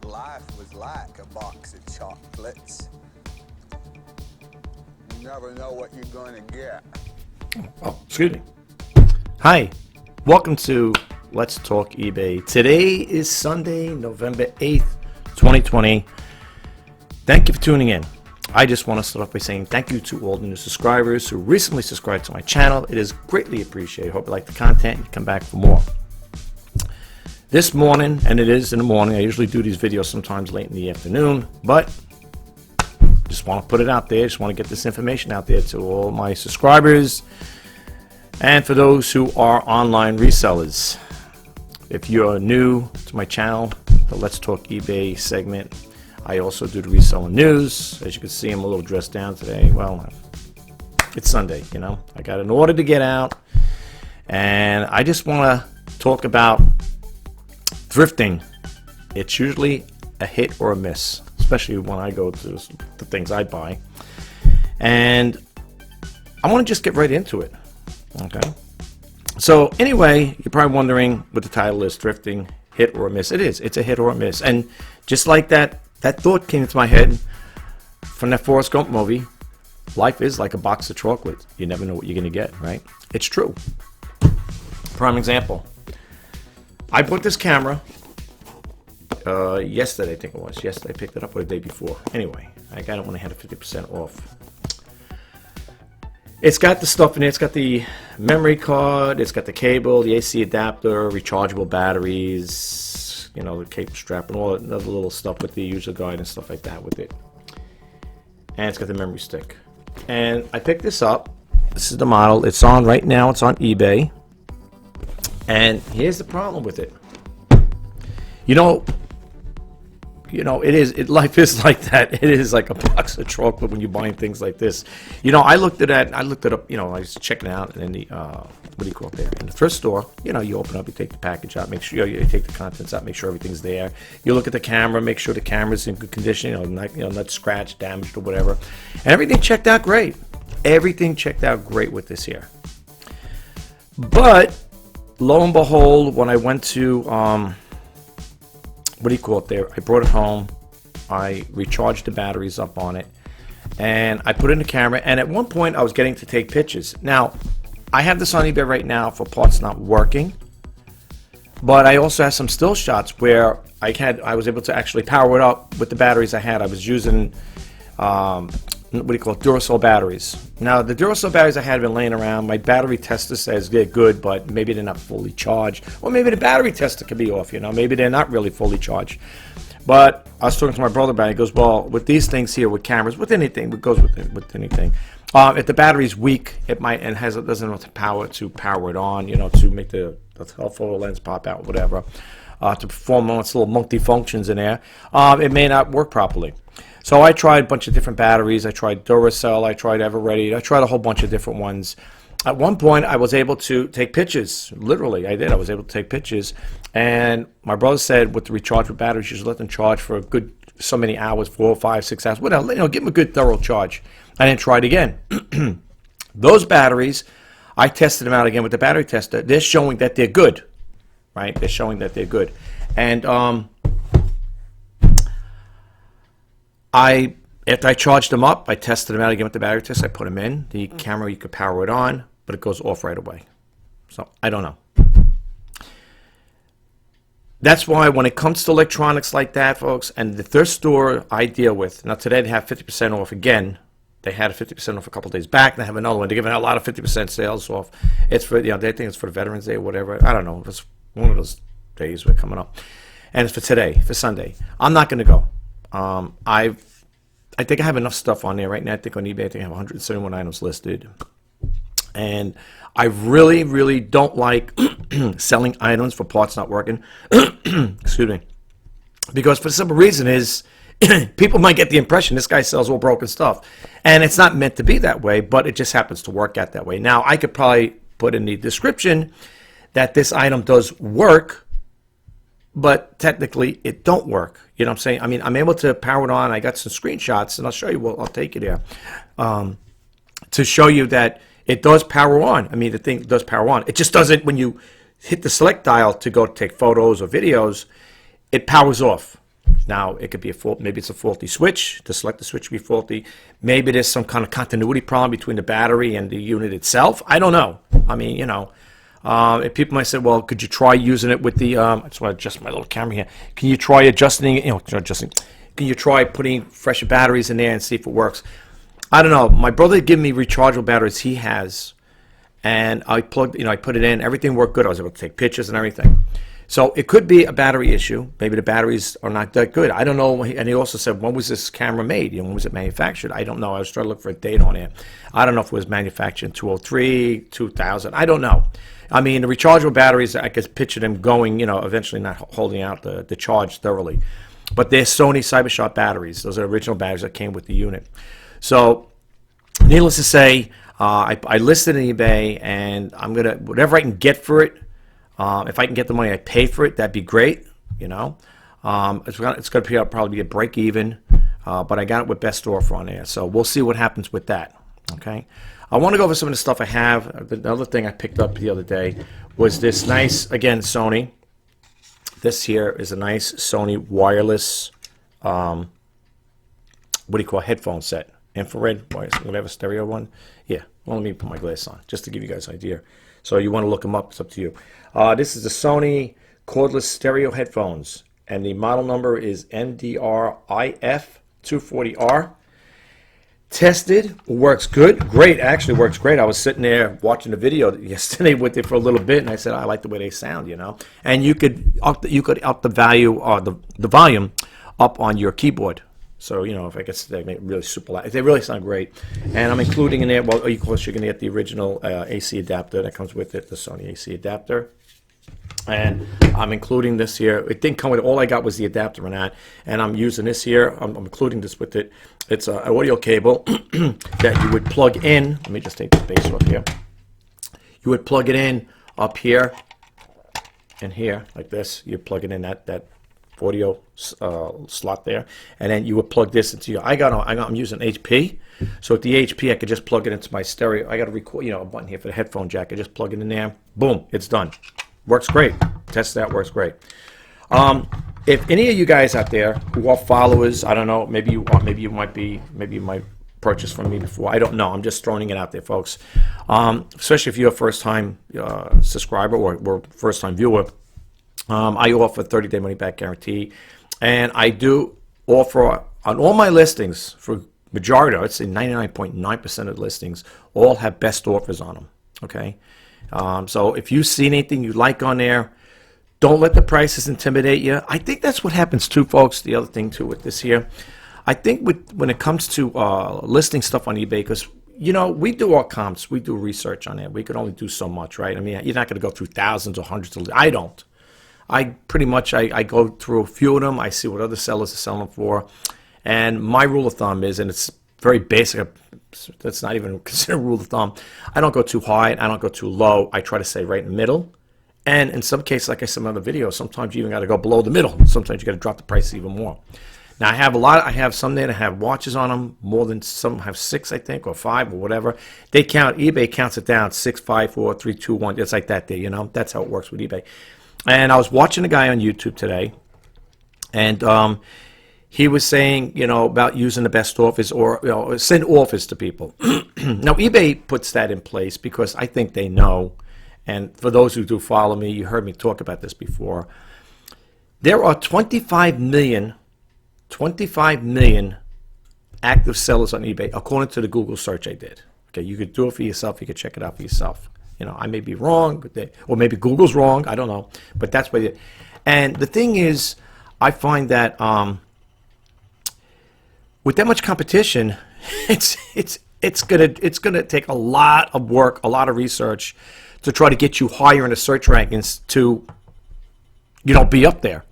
life was like a box of chocolates. You never know what you're going to get. Oh, excuse me. Hi, welcome to Let's Talk eBay. Today is Sunday, November 8th, 2020. Thank you for tuning in. I just want to start off by saying thank you to all the new subscribers who recently subscribed to my channel. It is greatly appreciated. Hope you like the content and you come back for more. This morning, and it is in the morning, I usually do these videos sometimes late in the afternoon, but just want to put it out there. Just want to get this information out there to all my subscribers and for those who are online resellers. If you're new to my channel, the Let's Talk eBay segment, I also do the reselling news. As you can see, I'm a little dressed down today. Well, it's Sunday, you know. I got an order to get out, and I just want to talk about thrifting. It's usually a hit or a miss, especially when I go to the things I buy. And I want to just get right into it. Okay. So anyway, you're probably wondering what the title is, thrifting, hit or a miss. It is. It's a hit or a miss. And just like that thought came into my head from that Forrest Gump movie. Life is like a box of chocolates. You never know what you're going to get, right? It's true. Prime example. I bought this camera yesterday, I think it was. Yesterday, I picked it up or the day before. Anyway, I got it when I had a 50% off. It's got the stuff in it. It's got the memory card. It's got the cable, the AC adapter, rechargeable batteries, you know, the cable strap, and all that other little stuff with the user guide and stuff like that with it. And it's got the memory stick. And I picked this up. This is the model. It's on right now. It's on eBay. And here's the problem with it. You know, life is like that. It is like a box of chocolate when you're buying things like this. You know, I looked it up, you know, I was checking it out in the, what do you call it there? In the thrift store, you know, you open up, you take the package out, make sure, you take the contents out, make sure everything's there. You look at the camera, make sure the camera's in good condition, not scratched, damaged, or whatever. And everything checked out great. Everything checked out great with this here. But lo and behold, when I went to, what do you call it there? I brought it home. I recharged the batteries up on it. And I put it in the camera. And at one point, I was getting to take pictures. Now, I have this on eBay right now for parts not working. But I also have some still shots where I was able to actually power it up with the batteries I had. I was using, what do you call it, Duracell batteries. Now, the Duracell batteries I had been laying around. My battery tester says they're good, but maybe they're not fully charged. Or maybe the battery tester could be off, you know. Maybe they're not really fully charged. But I was talking to my brother about it. He goes, well, with these things here, with cameras, with anything, it goes with anything. If the battery's weak, it might, and doesn't have enough power to power it on, you know, to make the telephoto lens pop out, whatever, to perform all its little multi-functions in there, it may not work properly. So I tried a bunch of different batteries. I tried Duracell. I tried Everready. I tried a whole bunch of different ones. At one point, I was able to take pictures. Literally, I did. I was able to take pictures. And my brother said with the rechargeable batteries, you should let them charge for a good so many hours, 4, 5, 6 hours, whatever. You know, give them a good thorough charge. I then tried again. Those batteries, I tested them out again with the battery tester. They're showing that they're good, right? They're showing that they're good. And after I charged them up, I tested them out again with the battery test. I put them in. The camera, you could power it on, but it goes off right away. So, I don't know. That's why when it comes to electronics like that, folks, and the thrift store I deal with, now today they have 50% off again. They had a 50% off a couple days back. They have another one. They're giving out a lot of 50% sales off. It's for, you know, they think it's for Veterans Day or whatever. I don't know. It's one of those days we're coming up. And it's for today, for Sunday. I'm not going to go. I think I have enough stuff on there right now. I think on eBay, I think I have 171 items listed. And I really, really don't like selling items for parts not working. Excuse me. Because for the simple reason is people might get the impression this guy sells all broken stuff. And it's not meant to be that way, but it just happens to work out that way. Now, I could probably put in the description that this item does work, but technically it don't work. You know what I'm saying? I mean, I'm able to power it on. I got some screenshots, and I'll show you. Well, I'll take you there to show you that it does power on. I mean, the thing does power on. It just doesn't, when you hit the select dial to go take photos or videos, it powers off. Now, it could be a fault. Maybe it's a faulty switch. The selector switch could be faulty. Maybe there's some kind of continuity problem between the battery and the unit itself. I don't know. I mean, if people might say, well, could you try using it with the, I just want to adjust my little camera here. Can you try adjusting, can you try putting fresher batteries in there and see if it works? I don't know. My brother gave me rechargeable batteries he has, and I plugged, I put it in. Everything worked good. I was able to take pictures and everything. So it could be a battery issue. Maybe the batteries are not that good. I don't know. And he also said, when was this camera made? When was it manufactured? I don't know. I was trying to look for a date on it. I don't know if it was manufactured in 2003, 2000. I don't know. I mean, the rechargeable batteries, I could picture them going, eventually not holding out the charge thoroughly. But they're Sony CyberShot batteries. Those are original batteries that came with the unit. So, needless to say, I listed on eBay, and I'm going to, whatever I can get for it, if I can get the money I pay for it, that'd be great. It's going to probably be a break even, but I got it with best offer on there. So we'll see what happens with that. Okay. I want to go over some of the stuff I have. The other thing I picked up the other day was this nice, again, Sony. This here is a nice Sony wireless, headphone set. Infrared, whatever, stereo one. Yeah, well, let me put my glass on just to give you guys an idea. So you want to look them up, it's up to you. This is the Sony cordless stereo headphones, and the model number is MDRIF240R. Tested, works good, great, actually works great. I was sitting there watching the video yesterday with it for a little bit, and I said, I like the way they sound, And you could up the value or the volume up on your keyboard. So, if I guess they make it really super loud. They really sound great. And I'm including in there, well, of course, you're going to get the original AC adapter that comes with it, the Sony AC adapter. And I'm including this here. It didn't come with it. All I got was the adapter on that. And I'm using this here. I'm including this with it. It's an audio cable that you would plug in. Let me just take the base off here. You would plug it in up here and here, like this. You plug it in that audio slot there, and then you would plug this into your. I'm using HP, so with the HP I could just plug it into my stereo. I got a record, a button here for the headphone jack. I just plug it in there, boom, it's done. Works great. Test that, works great. If any of you guys out there who are followers, I don't know, maybe you might purchase from me before. I don't know. I'm just throwing it out there, folks. Especially if you're a first-time subscriber or first-time viewer. I offer 30-day money-back guarantee, and I do offer on all my listings, for majority, I'd say 99.9% of the listings, all have best offers on them. Okay, so if you see anything you like on there, don't let the prices intimidate you. I think that's what happens too, folks. The other thing too with this here, I think when it comes to listing stuff on eBay, because we do our comps, we do research on it. We could only do so much, right? I mean, you're not going to go through thousands or hundreds of. I don't. I pretty much, I go through a few of them. I see what other sellers are selling for. And my rule of thumb is, and it's very basic, that's not even considered a rule of thumb, I don't go too high, I don't go too low. I try to stay right in the middle. And in some cases, like I said in other videos, sometimes you even got to go below the middle. Sometimes you got to drop the price even more. Now, I have some there that have watches on them, more than some have 6, I think, or 5, or whatever. They count, eBay counts it down, 6, 5, 4, 3, 2, 1. It's like that there, That's how it works with eBay. And I was watching a guy on YouTube today, and he was saying, about using the best offers or send offers to people. Now, eBay puts that in place because I think they know, and for those who do follow me, you heard me talk about this before. There are 25 million active sellers on eBay, according to the Google search I did. Okay, you could do it for yourself. You could check it out for yourself. I may be wrong, or maybe Google's wrong. I don't know, but that's what it is. And the thing is, I find that with that much competition, it's gonna take a lot of work, a lot of research to try to get you higher in the search rankings to, be up there.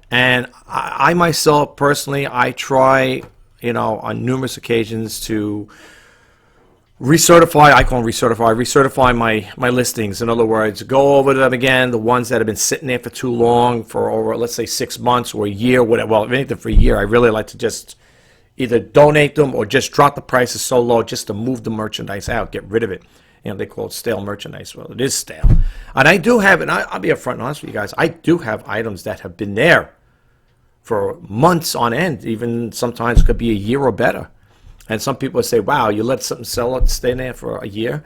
And I myself personally, I try, on numerous occasions to recertify, I call them recertify my listings. In other words, go over them again, the ones that have been sitting there for too long, for over, let's say, 6 months or a year, whatever. Well, if anything for a year, I really like to just either donate them or just drop the prices so low just to move the merchandise out, get rid of it. They call it stale merchandise. Well, it is stale. And I do have, and I'll be upfront and honest with you guys, I do have items that have been there for months on end, even sometimes it could be a year or better. And some people say, wow, you let something sell it, stay there for a year?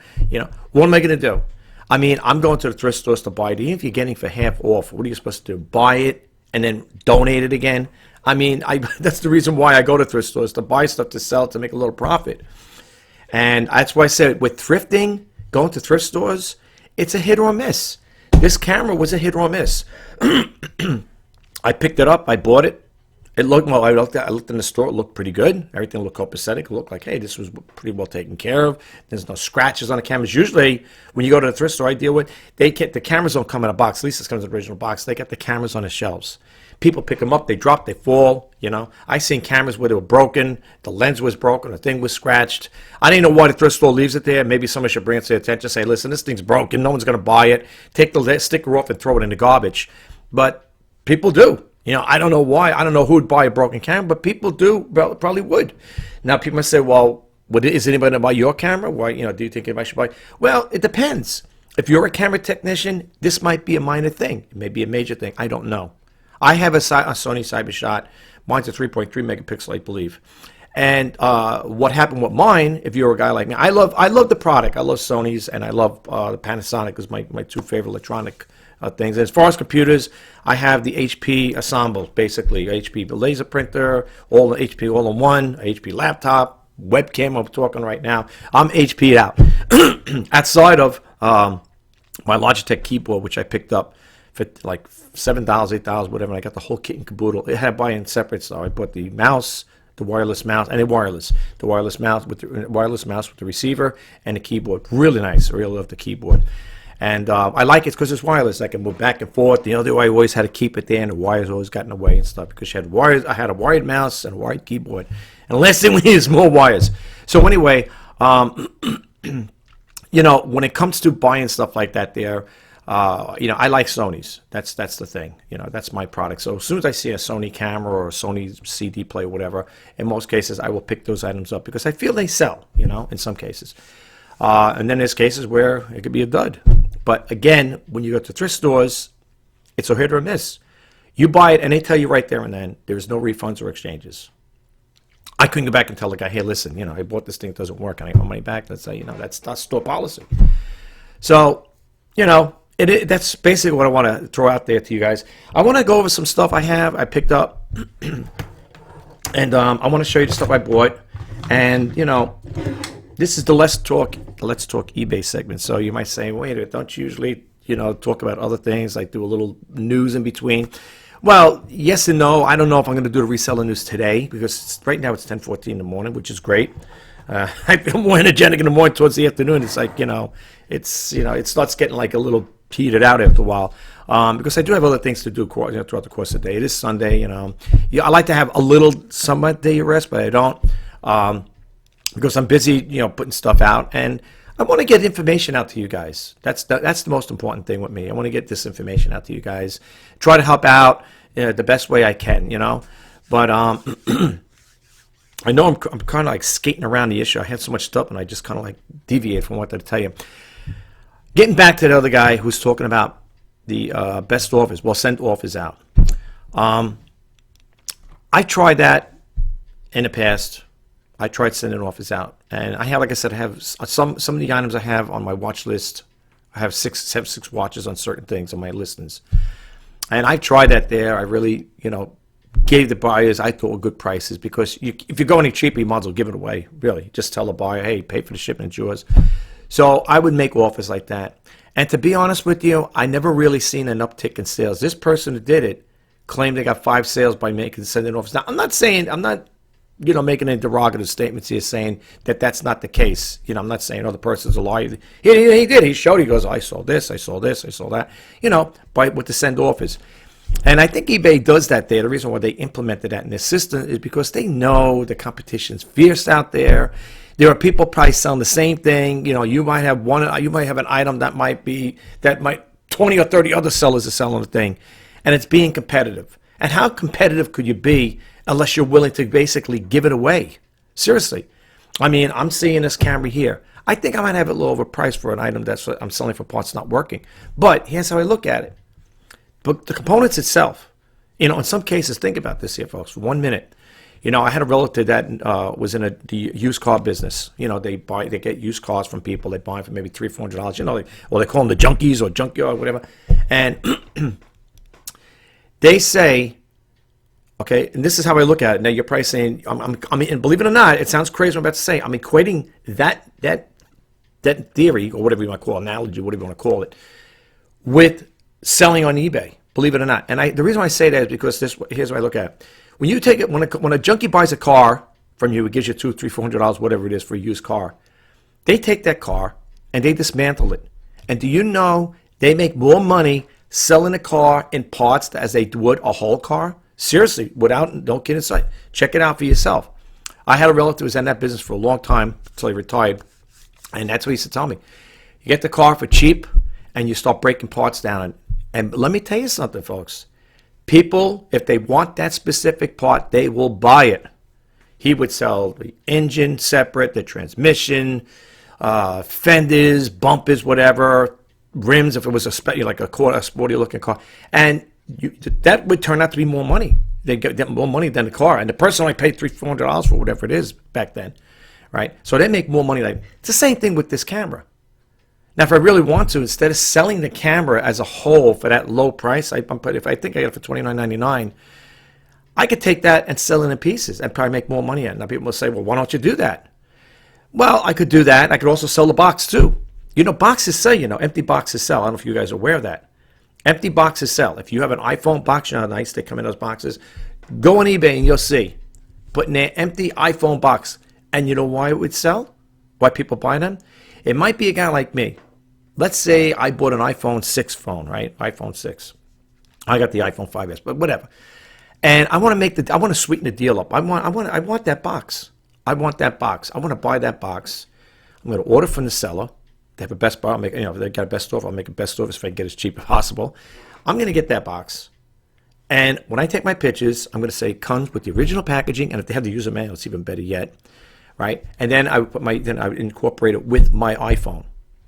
What am I going to do? I mean, I'm going to the thrift stores to buy it. Even if you're getting for half off, what are you supposed to do? Buy it and then donate it again? I mean, that's the reason why I go to thrift stores, to buy stuff to sell, to make a little profit. And that's why I said with thrifting, going to thrift stores, it's a hit or miss. This camera was a hit or miss. I picked it up. I bought it. It looked well. I looked in the store. It looked pretty good. Everything looked copacetic. It looked like, hey, this was pretty well taken care of. There's no scratches on the cameras. Usually, when you go to the thrift store, I deal with, the cameras don't come in a box. At least it comes in the original box. They got the cameras on the shelves. People pick them up. They drop. They fall. I seen cameras where they were broken. The lens was broken. The thing was scratched. I didn't know why the thrift store leaves it there. Maybe someone should bring it to their attention. Say, listen, this thing's broken. No one's going to buy it. Take the sticker off and throw it in the garbage. But people do. I don't know why. I don't know who would buy a broken camera, but people do, probably would. Now, people might say, well, is anybody going to buy your camera? Why, do you think anybody should buy? Well, it depends. If you're a camera technician, this might be a minor thing. It may be a major thing. I don't know. I have a Sony CyberShot. Mine's a 3.3 megapixel, I believe. And what happened with mine, if you're a guy like me, I love the product. I love Sony's, and I love the Panasonic is my two favorite electronic things. As far as computers, I have the HP Ensemble, basically HP laser printer, all the HP all-in-one, HP laptop, webcam. I'm talking right now. I'm HP'd out. Outside of my Logitech keyboard, which I picked up for like $7, $8, whatever. And I got the whole kit and caboodle. It had to buy in separate, so I bought the mouse, the wireless mouse, and the wireless mouse with the receiver and the keyboard. Really nice. I really love the keyboard. And I like it because it's wireless. I can move back and forth. The other way I always had to keep it there, and the wires always got in the way and stuff because you had wires. I had a wired mouse and a wired keyboard. And the last thing we need is more wires. So anyway, when it comes to buying stuff like that there, I like Sony's. That's the thing. That's my product. So as soon as I see a Sony camera or a Sony CD player, whatever, in most cases I will pick those items up because I feel they sell, in some cases. And then there's cases where it could be a dud. But again, when you go to thrift stores, it's a hit or a miss. You buy it and they tell you right there and then there's no refunds or exchanges. I couldn't go back and tell the guy, hey, listen, I bought this thing, it doesn't work, and I want money back. Let's say, that's store policy. So, that's basically what I want to throw out there to you guys. I want to go over some stuff I picked up, and I want to show you the stuff I bought. And this is the Let's Talk eBay segment. So you might say, wait a minute, don't you usually talk about other things, like do a little news in between? Well, yes and no. I don't know if I'm going to do the reseller news today because right now it's 10:14 in the morning, which is great. I feel more energetic in the morning towards the afternoon. It's like, it starts getting like a little heated out after a while because I do have other things to do throughout the course of the day. It is Sunday, I like to have a little somewhat day of rest, but I don't because I'm busy, putting stuff out, and I want to get information out to you guys. That's the most important thing with me. I want to get this information out to you guys. Try to help out the best way I can, But I know I'm kind of like skating around the issue. I had so much stuff, and I just kind of like deviate from what I tell you. Getting back to the other guy who's talking about the best offers. Well, send offers out. I tried that in the past. I tried sending offers out, and I have, like I said, I have some of the items I have on my watch list. I have six watches on certain things on my listings, and I tried that there. I really, gave the buyers I thought were good prices because if you go any cheaper, you might as well give it away. Really, just tell the buyer, hey, pay for the shipment, it's yours. So I would make offers like that, and to be honest with you, I never really seen an uptick in sales. This person who did it claimed they got 5 sales by sending offers. Now I'm not making any derogative statements here saying that that's not the case. I'm not saying, the person's a liar. He did. He showed. He goes, I saw this, I saw this, I saw that. With the send offers. And I think eBay does that there. The reason why they implemented that in their system is because they know the competition's fierce out there. There are people probably selling the same thing. You might have an item that might 20 or 30 other sellers are selling the thing, and it's being competitive. And how competitive could you be unless you're willing to basically give it away? Seriously. I mean, I'm seeing this camera here. I think I might have it a little overpriced for an item that's what I'm selling for parts not working. But here's how I look at it. But the components itself, You know, in some cases, think about this here, folks, for 1 minute. You know, I had a relative that was in the used car business. You know, they get used cars from people. They buy them for maybe $300, $400. You know, they call them the junkies or junkyard or whatever. And they say, okay, and this is how I look at it. Now, you're probably saying, I mean, and believe it or not, it sounds crazy what I'm about to say. I'm equating that theory, or whatever you want to call it, analogy, whatever you want to call it, with selling on eBay. Believe it or not. And the reason why I say that is because here's what I look at. When you take it, when a junkie buys a car from you, it gives you $200, $300, $400, whatever it is for a used car. They take that car and they dismantle it. And do you know they make more money selling a car in parts as they would a whole car? Seriously, don't get inside. Check it out for yourself. I had a relative who was in that business for a long time until he retired, and that's what he used to tell me. You get the car for cheap, and you start breaking parts down. And let me tell you something, folks. People, if they want that specific part, they will buy it. He would sell the engine separate, the transmission, fenders, bumpers, whatever, rims, if it was like a sporty-looking car. And that would turn out to be more money. They get more money than the car. And the person only paid $300, $400 for whatever it is back then, right? So they make more money. It's the same thing with this camera. Now, if I really want to, instead of selling the camera as a whole for that low price, if I think I got it for $29.99, I could take that and sell it in pieces and probably make more money. Now, people will say, well, why don't you do that? Well, I could do that. I could also sell the box, too. You know, boxes sell, empty boxes sell. I don't know if you guys are aware of that. Empty boxes sell. If you have an iPhone box, you know how nice they come in those boxes. Go on eBay and you'll see. Put in an empty iPhone box. And you know why it would sell? Why people buy them? It might be a guy like me. Let's say I bought an iPhone 6 phone, right? iPhone 6. I got the iPhone 5S, but whatever. And I want to sweeten the deal up. I want that box. I want that box. I want to buy that box. I'm going to order from the seller. They have a best buy. If they got a best offer, I'll make a best offer if I can get as cheap as possible. I'm going to get that box. And when I take my pictures, I'm going to say it comes with the original packaging, and if they have the user manual, it's even better yet, right? And then I would incorporate it with my iPhone.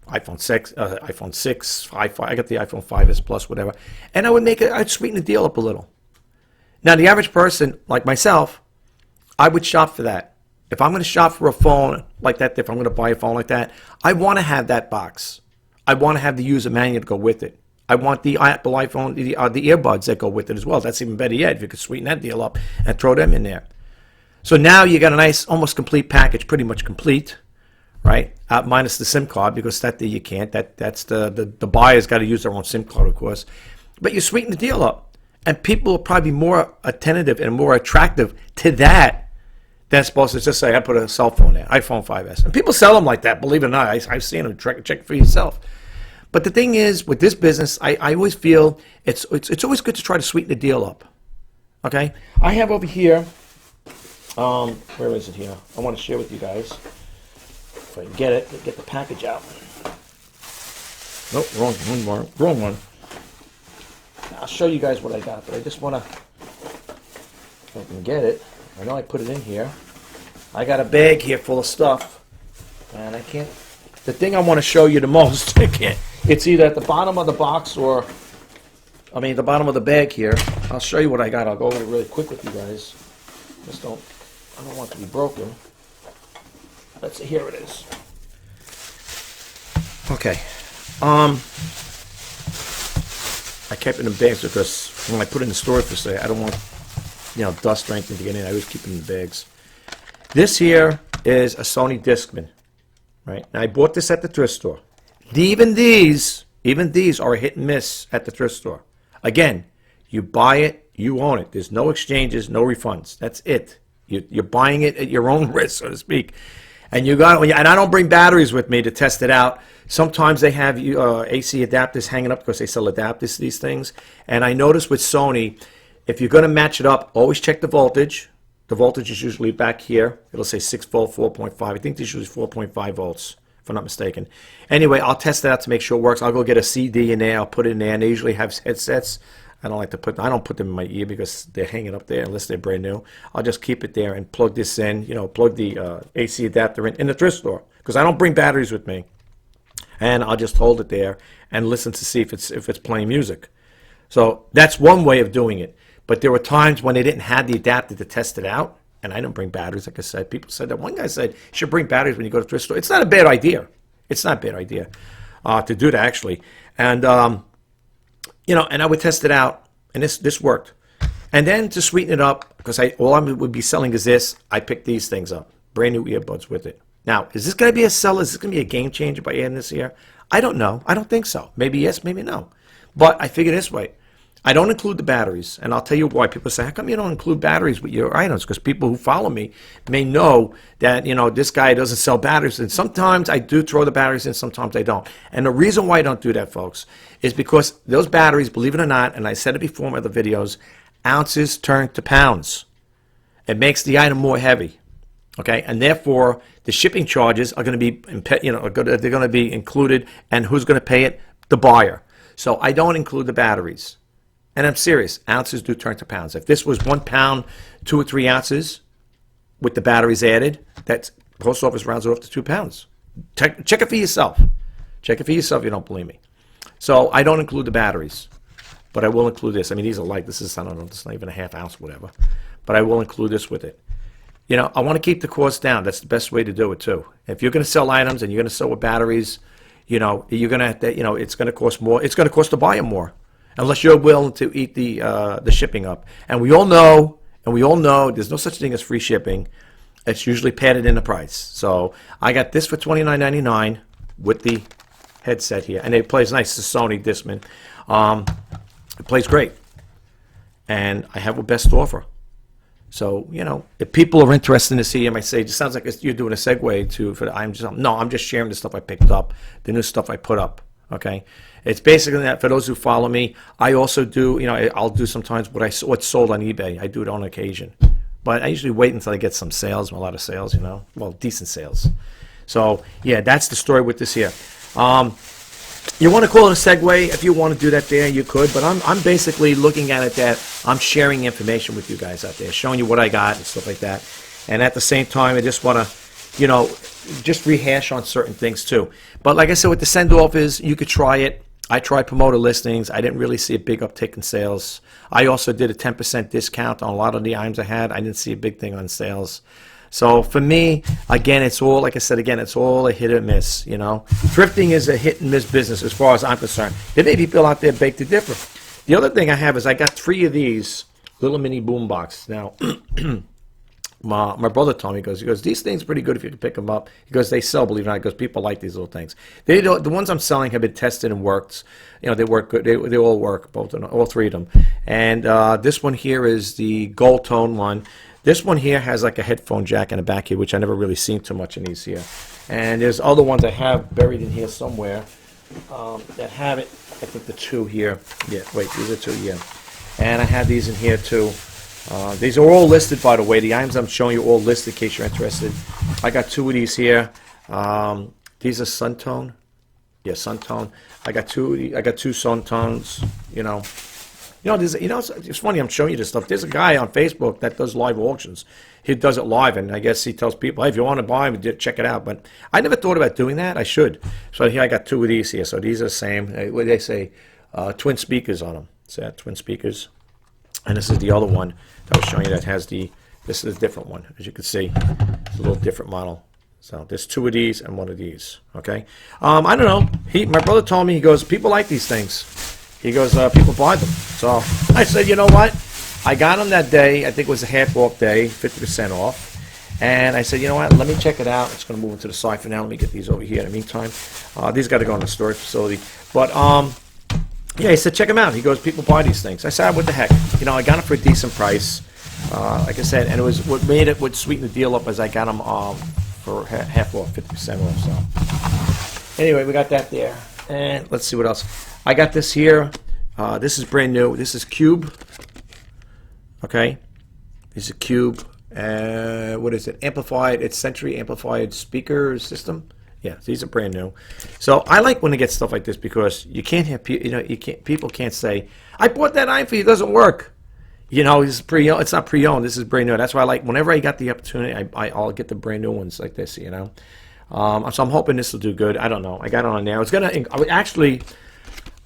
iPhone 6, iPhone 6, I got the iPhone 5S Plus, whatever. And I'd sweeten the deal up a little. Now, the average person, like myself, I would shop for that. If I'm going to shop for a phone like that, if I'm going to buy a phone like that, I want to have that box. I want to have the user manual to go with it. I want the Apple iPhone, the earbuds that go with it as well. That's even better yet if you could sweeten that deal up and throw them in there. So now you got a nice, almost complete package, pretty much complete, right? Minus the SIM card, because that you can't. That's the buyer's got to use their own SIM card, of course. But you sweeten the deal up, and people will probably be more attentive and more attractive to that than supposed to just say, I put a cell phone there, iPhone 5S. And people sell them like that, believe it or not. I've seen them. Check for yourself. But the thing is, with this business, I always feel it's always good to try to sweeten the deal up. Okay? I have over here, where is it here? I want to share with you guys. If I can get it, get the package out. Nope, wrong one. I'll show you guys what I got, but I just want to, if I can get it. I know I put it in here. I got a bag here full of stuff, and I can't. The thing I want to show you the most, it's either at the bottom of the box or, the bottom of the bag here. I'll show you what I got. I'll go over it really quick with you guys. I don't want it to be broken. Let's see, here it is. Okay. I kept it in bags because when I put it in the storage facility, I don't want dust or anything to get in. I always keep it in the bags. This here is a Sony Discman, right? Now, I bought this at the thrift store. Even these are a hit and miss at the thrift store. Again, you buy it, you own it. There's no exchanges, no refunds. That's it. You're buying it at your own risk, so to speak. And and I don't bring batteries with me to test it out. Sometimes they have AC adapters hanging up because they sell adapters to these things. And I noticed with Sony, if you're going to match it up, always check the voltage. The voltage is usually back here. It'll say 6 volt, 4.5. I think this is usually 4.5 volts, if I'm not mistaken. Anyway, I'll test that out to make sure it works. I'll go get a CD in there. I'll put it in there. And they usually have headsets. I don't put them in my ear because they're hanging up there unless they're brand new. I'll just keep it there and plug this in, plug the AC adapter in the thrift store because I don't bring batteries with me. And I'll just hold it there and listen to see if it's playing music. So that's one way of doing it. But there were times when they didn't have the adapter to test it out, and I didn't bring batteries. Like I said, people said that. One guy said you should bring batteries when you go to the thrift store. It's not a bad idea. It's not a bad idea to do that, actually. And and I would test it out, and this worked. And then to sweeten it up, because all I would be selling is this, I picked these things up, brand new earbuds with it. Now, is this going to be a seller? Is this going to be a game changer by adding this here? I don't know. I don't think so. Maybe yes, maybe no. But I figure this way. I don't include the batteries, and I'll tell you why. People say, how come you don't include batteries with your items? Because people who follow me may know that, this guy doesn't sell batteries, and sometimes I do throw the batteries in, sometimes I don't. And the reason why I don't do that, folks, is because those batteries, believe it or not, and I said it before in other videos, ounces turn to pounds. It makes the item more heavy, okay? And therefore, the shipping charges are going to be, they're going to be included, and who's going to pay it? The buyer. So I don't include the batteries. And I'm serious, ounces do turn to pounds. If this was 1 pound, 2 or 3 ounces with the batteries added, that post office rounds it off to 2 pounds. Check it for yourself. Check it for yourself if you don't believe me. So I don't include the batteries, but I will include this. I mean, these are light. This is, I don't know, this is not even a half ounce, whatever. But I will include this with it. I want to keep the cost down. That's the best way to do it, too. If you're going to sell items and you're going to sell with batteries, you're going to have to, it's going to cost more. It's going to cost the buyer more, unless you're willing to eat the shipping up. And we all know there's no such thing as free shipping. It's usually padded in the price. So I got this for $29.99 with the headset here, and it plays nice. It's a Sony Discman. It plays great, and I have a best offer. So if people are interested in to see, I might say, it sounds like you're doing a segue to. I'm just sharing the stuff I picked up, the new stuff I put up. Okay, it's basically that. For those who follow me, I also do. I'll do sometimes what's sold on eBay. I do it on occasion, but I usually wait until I get some sales, a lot of sales. Decent sales. So yeah, that's the story with this here. You want to call it a segue? If you want to do that there, you could. But I'm basically looking at it that I'm sharing information with you guys out there, showing you what I got and stuff like that. And at the same time, I just want to, just rehash on certain things too. But like I said, with the send-off is you could try it. I tried promoter listings. I didn't really see a big uptick in sales. I also did a 10% discount on a lot of the items I had. I didn't see a big thing on sales. So for me, again, it's all, like I said, it's all a hit or miss, Thrifting is a hit and miss business as far as I'm concerned. There may be people out there beg to differ. The other thing I have is I got 3 of these little mini boom box. Now, my brother told me, he goes, these things are pretty good if you can pick them up. He goes, they sell, believe it or not. He goes, people like these little things. The ones I'm selling have been tested and worked. They work good. They all work, all 3 of them. And this one here is the gold tone one. This one here has like a headphone jack in the back here, which I never really seen too much in these here. And there's other ones I have buried in here somewhere that have it. I think the 2 here. Yeah, wait, these are 2, yeah. And I have these in here too. These are all listed, by the way. The items I'm showing you are all listed in case you're interested. I got 2 of these here. These are Suntone. Yeah, Suntone. I got 2 Suntones, it's funny I'm showing you this stuff. There's a guy on Facebook that does live auctions. He does it live, and I guess he tells people, hey, if you want to buy them, check it out. But I never thought about doing that. I should. So here I got 2 of these here. So these are the same. What do they say? Twin speakers on them. So yeah, twin speakers. And this is the other one that I was showing you that has this is a different one. As you can see, it's a little different model. So there's 2 of these and 1 of these. Okay. I don't know. My brother told me, he goes, people like these things. He goes, people buy them. So I said, you know what? I got them that day. I think it was a half-off day, 50% off. And I said, you know what? Let me check it out. It's going to move into the side for now. Let me get these over here in the meantime. These got to go in the storage facility. But, yeah, he said, check them out. He goes, people buy these things. I said, what the heck? I got them for a decent price. Like I said, and it was what made it, what sweetened the deal up is I got them for half off, 50% off. So anyway, we got that there. And let's see what else. I got this here. This is brand new. This is Cube. Okay. This is Cube. What is it? Amplified. It's Century Amplified Speaker System. Yeah, these are brand new. So I like when I get stuff like this because you can't have people can't say, I bought that item for you. It doesn't work. It's pre-owned. It's not pre-owned. This is brand new. That's why I like whenever I got the opportunity, I'll get the brand new ones like this. So I'm hoping this will do good. I don't know. I got it on there.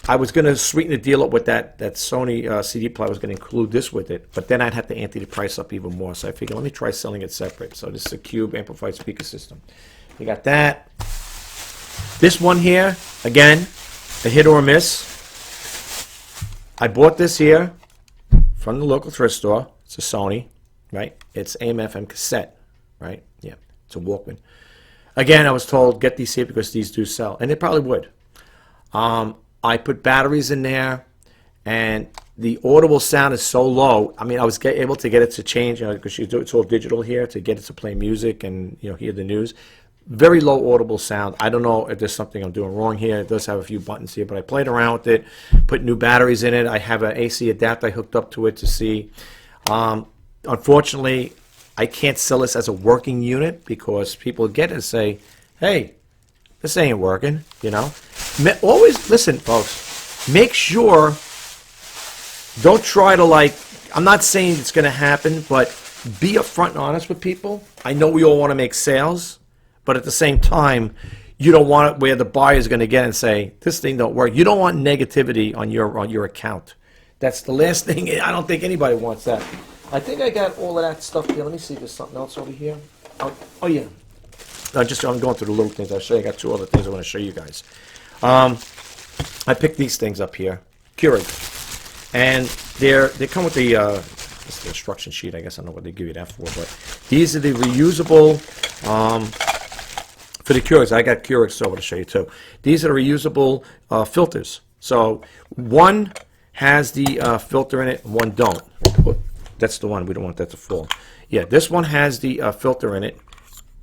I was going to sweeten the deal up with that Sony CD player. I was going to include this with it, but then I'd have to ante the price up even more. So I figured, let me try selling it separate. So this is a Cube amplified speaker system. You got that. This one here, again, a hit or a miss. I bought this here from the local thrift store. It's a Sony, right? It's AM/FM cassette, right? Yeah, it's a Walkman. Again, I was told, get these here because these do sell, and they probably would. I put batteries in there, and the audible sound is so low. I mean, I was able to get it to change, because it's all digital here, to get it to play music and hear the news. Very low audible sound. I don't know if there's something I'm doing wrong here. It does have a few buttons here, but I played around with it, put new batteries in it. I have an AC adapter I hooked up to it to see. Unfortunately, I can't sell this as a working unit because people get it and say, hey, this ain't working, Always, listen, folks, make sure, don't try to I'm not saying it's going to happen, but be upfront and honest with people. I know we all want to make sales, but at the same time, you don't want it where the buyer is going to get and say, this thing don't work. You don't want negativity on your account. That's the last thing. I don't think anybody wants that. I think I got all of that stuff here. Let me see if there's something else over here. Oh yeah. I'm going through the little things. I'll show you. I got two other things I want to show you guys. I picked these things up here. Keurig. And they come with the instruction sheet. I guess I don't know what they give you that for. But these are the reusable, for the Keurigs. I got Keurigs, so I want to show you too. These are reusable filters. So one has the filter in it, and one don't. That's the one. We don't want that to fall. Yeah, this one has the filter in it.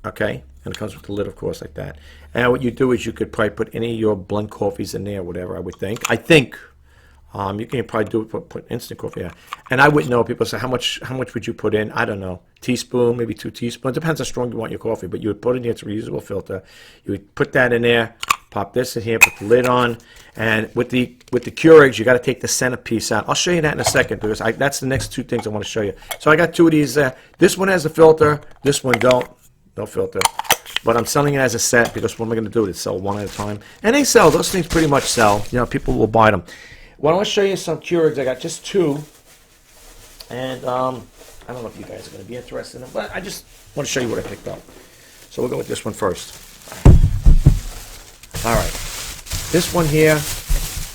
Okay, and it comes with the lid, of course, like that. And what you do is you could probably put any of your blend coffees in there, whatever, I would think. You can probably do it, put instant coffee in. And I wouldn't know. People say, how much would you put in? I don't know. Teaspoon, maybe 2 teaspoons. Depends how strong you want your coffee. But you would put it in here. It's a reusable filter. You would put that in there, pop this in here, put the lid on. And with the Keurigs, you got to take the centerpiece out. I'll show you that in a second because that's the next two things I want to show you. So I got two of these. This one has a filter. This one don't. No filter. But I'm selling it as a set because what am I going to do? Is sell one at a time. And they sell. Those things pretty much sell. People will buy them. Well, I want to show you some Keurigs. I got just two. And I don't know if you guys are going to be interested in them, but I just want to show you what I picked up. So we'll go with this one first. All right. This one here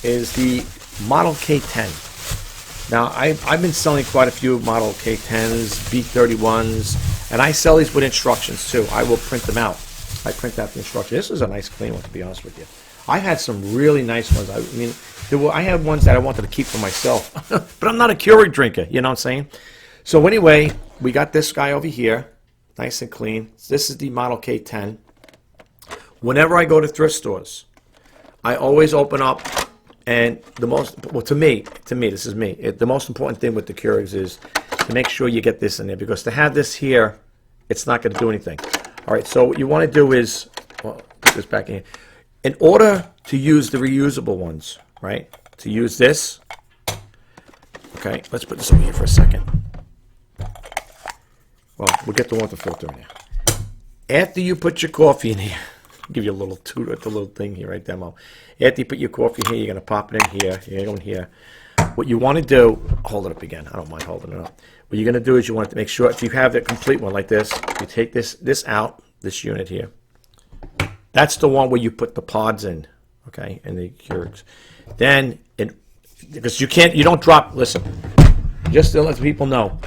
is the Model K10. Now, I've been selling quite a few Model K10s, B31s, and I sell these with instructions too. I will print them out. I print out the instructions. This is a nice clean one, to be honest with you. I had some really nice ones. I had ones that I wanted to keep for myself, but I'm not a Keurig drinker, you know what I'm saying? So anyway, we got this guy over here, nice and clean. This is the Model K10. Whenever I go to thrift stores, I always open up, and to me, this is me, the most important thing with the Keurigs is to make sure you get this in there, because to have this here, it's not going to do anything. All right, so what you want to do is, put this back in here. In order to use the reusable ones, right, to use this, okay, let's put this over here for a second. Well, we'll get the one with the filter in there. After you put your coffee in here, I'll give you a little tour at the little thing here, right, demo. After you put your coffee in here, you're going to pop it in here, you're going here. What you want to do, hold it up again, I don't mind holding it up. What you're going to do is you want to make sure, if you have the complete one like this, you take this out, this unit here. That's the one where you put the pods in, okay, and the Keurigs. Then, because you don't drop, listen, just to let people know,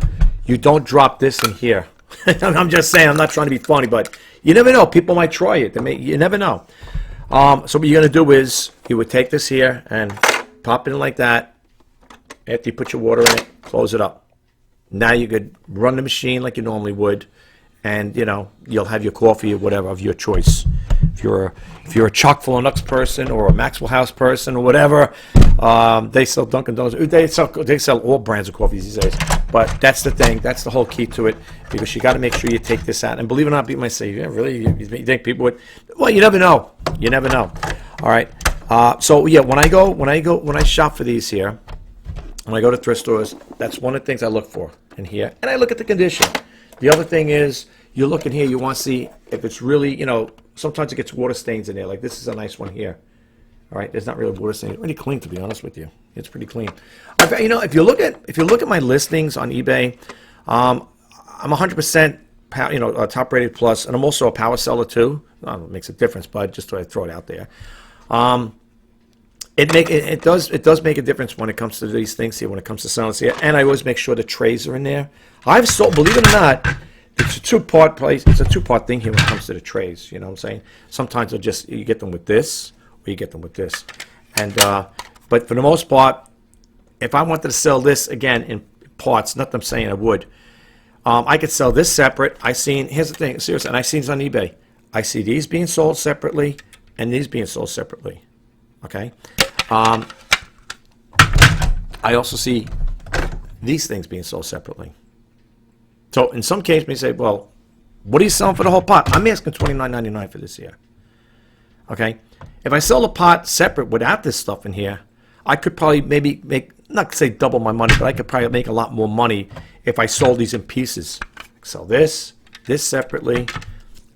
you don't drop this in here. I'm just saying, I'm not trying to be funny, but you never know. People might try it. You never know. So what you're going to do is you would take this here and pop it in like that. After you put your water in it, close it up. Now you could run the machine like you normally would, and you'll have your coffee or whatever of your choice. If you're a chock-full of nuts person or a Maxwell House person or whatever, they sell Dunkin' Donuts. They sell all brands of coffees these days. But that's the thing. That's the whole key to it, because you got to make sure you take this out. And believe it or not, people might say, "Yeah, really? You think people would?" Well, you never know. You never know. All right. So yeah, when I shop for these here, when I go to thrift stores, that's one of the things I look for in here, and I look at the condition. The other thing is, you look in here, you want to see if it's really, sometimes it gets water stains in there. Like this is a nice one here. All right, there's not really water stain. It's pretty clean, to be honest with you. It's pretty clean. You know, if you look at my listings on eBay, I'm 100% top rated plus, and I'm also a power seller too. It makes a difference, but just thought I'd throw it out there. It does make a difference when it comes to these things here, when it comes to selling here, and I always make sure the trays are in there. I've sold, believe it or not, it's a two-part place. It's a two-part thing here when it comes to the trays. You know what I'm saying? Sometimes you get them with this, or you get them with this, and but for the most part, if I wanted to sell this again in parts, not that I'm saying I would, I could sell this separate. Here's the thing, seriously, and I've seen this on eBay. I see these being sold separately, and these being sold separately. Okay. I also see these things being sold separately. So in some cases, you may say, well, what are you selling for the whole pot? I'm asking $29.99 for this here. Okay? If I sell the pot separate without this stuff in here, I could probably maybe make, not say double my money, but I could probably make a lot more money if I sold these in pieces. Sell this separately,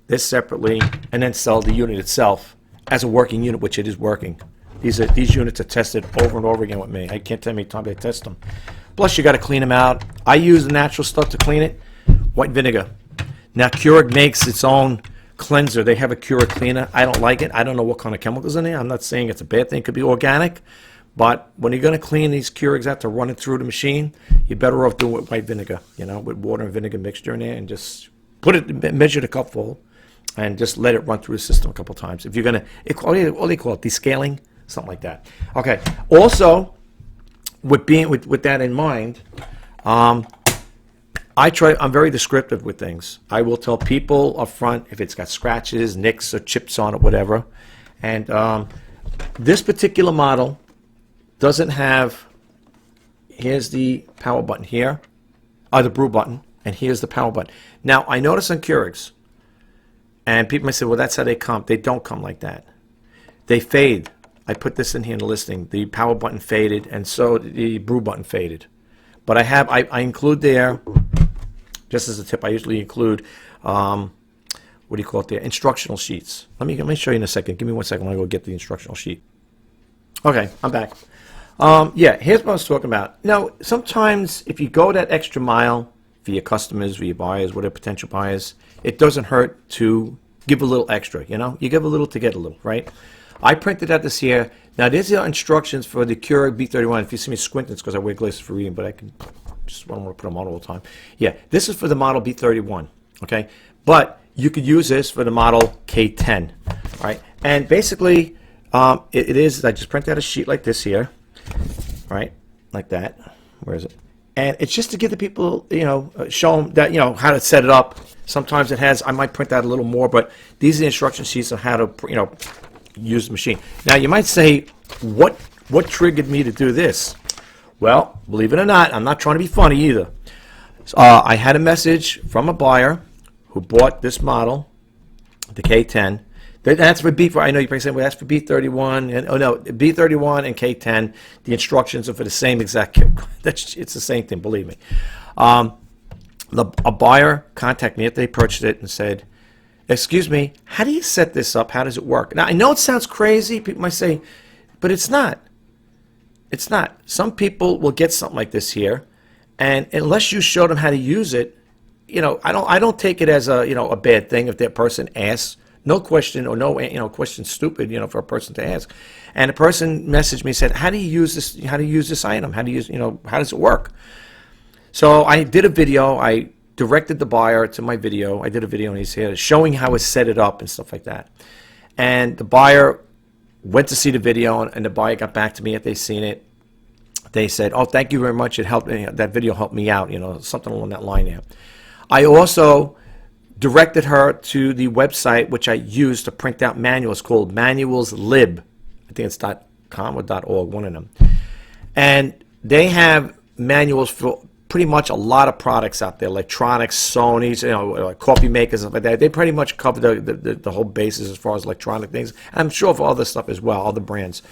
and then sell the unit itself as a working unit, which it is working. These units are tested over and over again with me. I can't tell you how many times I test them. Plus, you got to clean them out. I use the natural stuff to clean it. White vinegar. Now, Keurig makes its own cleanser. They have a Keurig cleaner. I don't like it. I don't know what kind of chemicals in there. I'm not saying it's a bad thing. It could be organic. But when you're going to clean these Keurigs out to run it through the machine, you're better off doing it with white vinegar, with water and vinegar mixture in there, and just measure the cupful, and just let it run through the system a couple times. If you're going to, what do they call it, descaling? Something like that. Okay. Also, with that in mind, I'm very descriptive with things. I will tell people up front if it's got scratches, nicks, or chips on it, whatever. And this particular model doesn't have. Here's the power button here, the brew button, and here's the power button. Now I notice on Keurigs, and people may say, "Well, that's how they come." They don't come like that. They fade. I put this in here in the listing. The power button faded, and so the brew button faded. But I include there, just as a tip, I usually include, what do you call it there? Instructional sheets. Let me show you in a second. Give me 1 second. I'm going to go get the instructional sheet. Okay, I'm back. Yeah, here's what I was talking about. Now, sometimes if you go that extra mile for your customers, for your buyers, whatever potential buyers, it doesn't hurt to give a little extra, You give a little to get a little, right? I printed out this here. Now, these are instructions for the Keurig B31. If you see me squinting, it's because I wear glasses for reading, but I just don't want to put them on all the time. Yeah, this is for the model B31, okay? But you could use this for the model K10, right? And basically, it is, I just printed out a sheet like this here, right? Like that. Where is it? And it's just to give the people, show them that, how to set it up. Sometimes it has, I might print out a little more, but these are the instruction sheets on how to, use the machine. Now you might say, what triggered me to do this? Well, believe it or not, I'm not trying to be funny either. I had a message from a buyer who bought this model, the K10. That's for B. I know you're probably saying, well, that's for B31. And, oh no, B31 and K10. The instructions are for the same exact. It's the same thing. Believe me. A buyer contacted me after they purchased it and said, "Excuse me, how do you set this up? How does it work?" Now, I know it sounds crazy. People might say, but it's not. It's not. Some people will get something like this here, and unless you show them how to use it, I don't take it as a bad thing if that person asks. No question or no question stupid, for a person to ask. And the person messaged me and said, "How do you use this? How do you use this item? How do you how does it work?" So I did a video. I directed the buyer to my video. I did a video and he's here showing how I set it up and stuff like that. And the buyer went to see the video, and the buyer got back to me after they seen it. They said, "Oh, thank you very much. It helped me. That video helped me out." Something along that line there. I also directed her to the website which I use to print out manuals called Manuals Lib. I think it's .com or .org, one of them. And they have manuals for pretty much a lot of products out there, electronics, Sony's, like coffee makers, stuff like that. They pretty much cover the whole basis as far as electronic things. I'm sure for other stuff as well, other brands.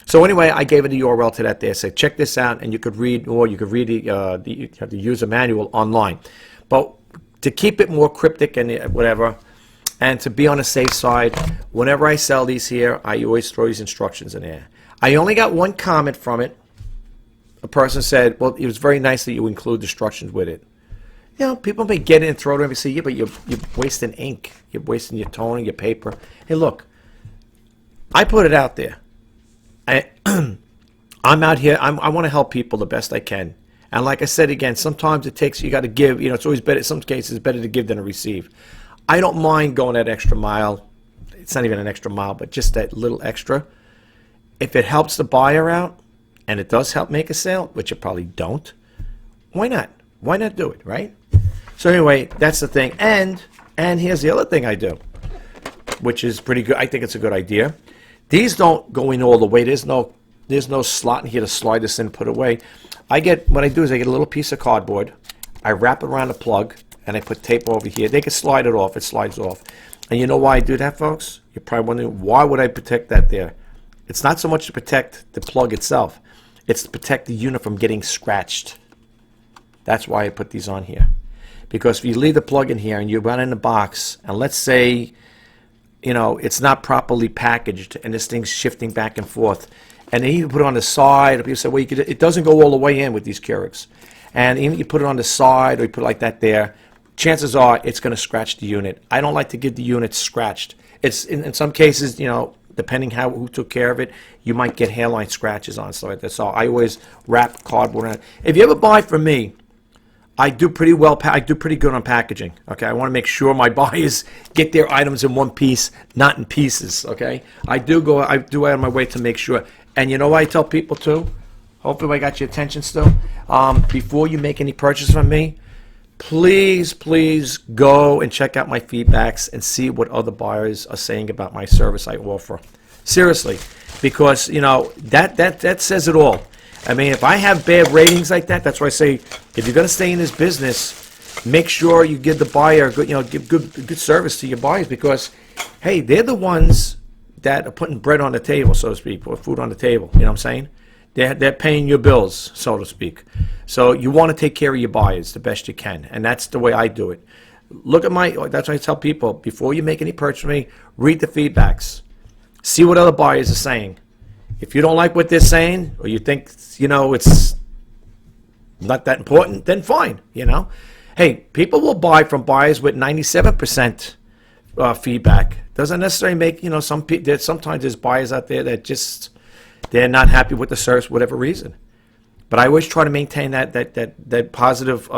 So anyway, I gave it the URL to that there. I said, check this out, and you could read the user manual online. But to keep it more cryptic and whatever, And to be on the safe side, whenever I sell these here, I always throw these instructions in there. I only got one comment from it. A person said, well, it was very nice that you include instructions with it. You know, people may get it and throw it in and say, yeah, but you're wasting ink. You're wasting your toner, your paper. Hey, look, I put it out there. I'm out here. I want to help people the best I can. And like I said again, sometimes it takes, you got to give. You know, it's always better. In some cases, it's better to give than to receive. I don't mind going that extra mile. It's not even an extra mile, but just that little extra. If it helps the buyer out, and it does help make a sale, which it probably don't, why not? Why not do it, right? So anyway, that's the thing. And here's the other thing I do, which is pretty good. I think it's a good idea. These don't go in all the way. There's no slot in here to slide this in and put it away. What I do is I get a little piece of cardboard. I wrap it around the plug, and I put tape over here. They can slide it off. It slides off. And you know why I do that, folks? You're probably wondering, why would I protect that there? It's not so much to protect the plug itself. It's to protect the unit from getting scratched. That's why I put these on here. Because if you leave the plug in here and you run in the box, and let's say, you know, it's not properly packaged and this thing's shifting back and forth, and then you put it on the side, or people say, well, it doesn't go all the way in with these Keurigs. And even if you put it on the side or you put it like that there, chances are it's going to scratch the unit. I don't like to get the unit scratched. It's in some cases, you know, depending who took care of it, you might get hairline scratches on stuff like that. So I always wrap cardboard on it. If you ever buy from me, I do pretty well. I do pretty good on packaging. Okay, I want to make sure my buyers get their items in one piece, not in pieces. Okay, I do out of my way to make sure. And you know what I tell people too? Hopefully I got your attention still. Before you make any purchase from me, please go and check out my feedbacks and see what other buyers are saying about my service I offer. Seriously, because you know that says it all. I mean, if I have bad ratings like that, that's why I say, if you're going to stay in this business, make sure you give the buyer good, you know, give good service to your buyers, because hey, they're the ones that are putting bread on the table, so to speak, or food on the table. You know what I'm saying? They're paying your bills, so to speak. So you want to take care of your buyers the best you can, and that's the way I do it. Look at that's why I tell people, before you make any purchase from me, read the feedbacks. See what other buyers are saying. If you don't like what they're saying, or you think, you know, it's not that important, then fine, you know. Hey, people will buy from buyers with 97% feedback. Doesn't necessarily make, you know, sometimes there's buyers out there that just, they're not happy with the service for whatever reason. But I always try to maintain that positive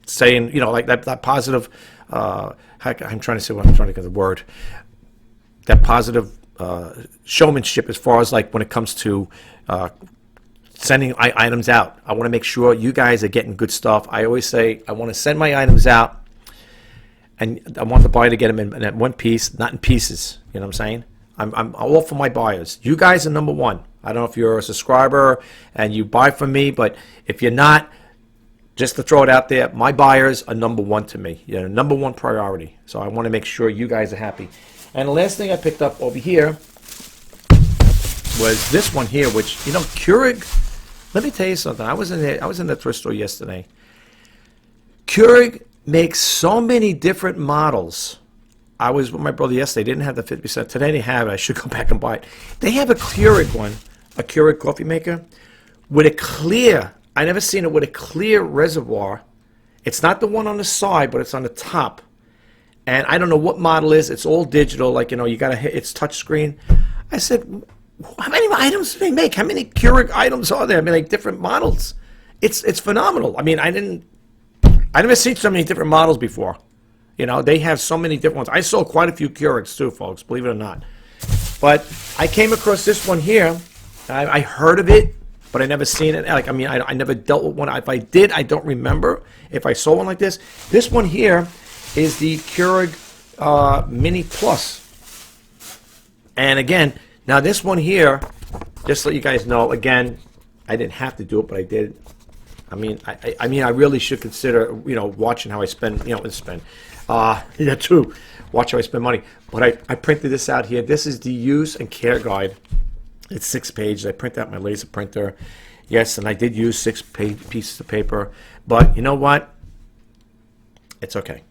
saying, you know, like that positive, I'm trying to say what I'm trying to get the word, that positive showmanship as far as like when it comes to sending items out. I want to make sure you guys are getting good stuff. I always say I want to send my items out, and I want the buyer to get them in one piece, not in pieces. You know what I'm saying? I'm all for my buyers. You guys are number one. I don't know if you're a subscriber and you buy from me, but if you're not, just to throw it out there, my buyers are number one to me. You know, number one priority. So I want to make sure you guys are happy. And the last thing I picked up over here was this one here, which, you know, Keurig. Let me tell you something. I was in the thrift store yesterday. Keurig makes so many different models. I was with my brother yesterday. They didn't have the 50%. Today they have it. I should go back and buy it. They have a Keurig one, a Keurig coffee maker, with a clear, I never seen it with a clear reservoir. It's not the one on the side, but it's on the top. And I don't know what model it is. It's all digital, like, you know, you got to hit, it's touch screen. I said, how many items do they make? How many Keurig items are there? I mean, like, different models. It's phenomenal. I mean, I never seen so many different models before. You know, they have so many different ones. I sold quite a few Keurigs too, folks, believe it or not. But I came across this one here. I heard of it, but I never seen it. Like, I mean, I never dealt with one. If I did, I don't remember if I saw one like this. This one here is the Keurig Mini Plus. And again, now this one here, just so you guys know, again, I didn't have to do it, but I did. I mean, I really should consider, you know, watching how I spend, you know, yeah, too. Watch how I spend money. But I printed this out here. This is the use and care guide. It's 6 pages. I print out my laser printer. Yes, and I did use 6 pieces of paper. But you know what? It's okay.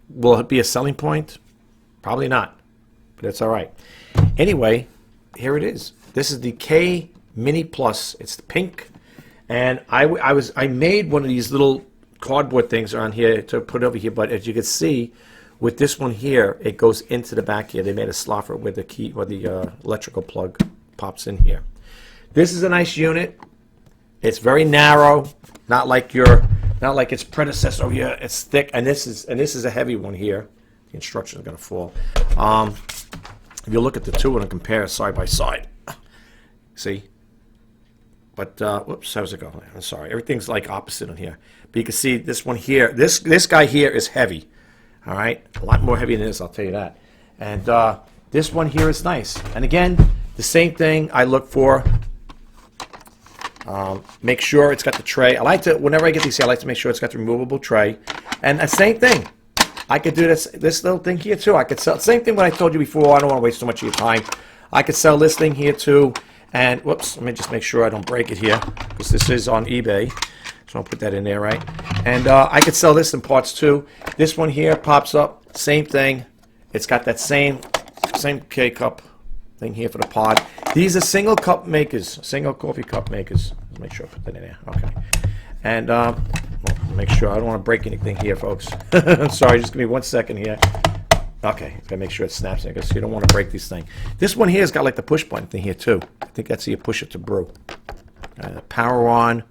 will it be a selling point? Probably not, but that's all right. Anyway, here it is. This is the K Mini Plus. It's the pink, and I made one of these little cardboard things on here to put over here, but as you can see, with this one here, it goes into the back here. They made a slot for it where the key or the electrical plug pops in here. This is a nice unit. It's very narrow, not like its predecessor over here. It's thick, and this is a heavy one here. The instruction is going to fall. If you look at the two and compare side by side, see. But whoops, how's it going? I'm sorry. Everything's like opposite on here. But you can see this one here. This guy here is heavy. All right, a lot more heavy than this, I'll tell you that. And this one here is nice. And again, the same thing I look for. Make sure it's got the tray. I like to, whenever I get these here, I like to make sure it's got the removable tray. And the same thing. I could do this little thing here too. I could sell, same thing what I told you before. I don't want to waste too much of your time. I could sell this thing here too. And whoops, let me just make sure I don't break it here, because this is on eBay. So I'll put that in there, right? And I could sell this in parts too. This one here pops up, same thing. It's got that same K-cup thing here for the pod. These are single cup makers, single coffee cup makers. Let's make sure I put that in there. Okay. And well, make sure I don't want to break anything here, folks. I'm sorry, just give me 1 second here. Okay, gotta make sure it snaps in because you don't want to break these things. This one here has got like the push button thing here too. I think that's how you push it to brew. Power on,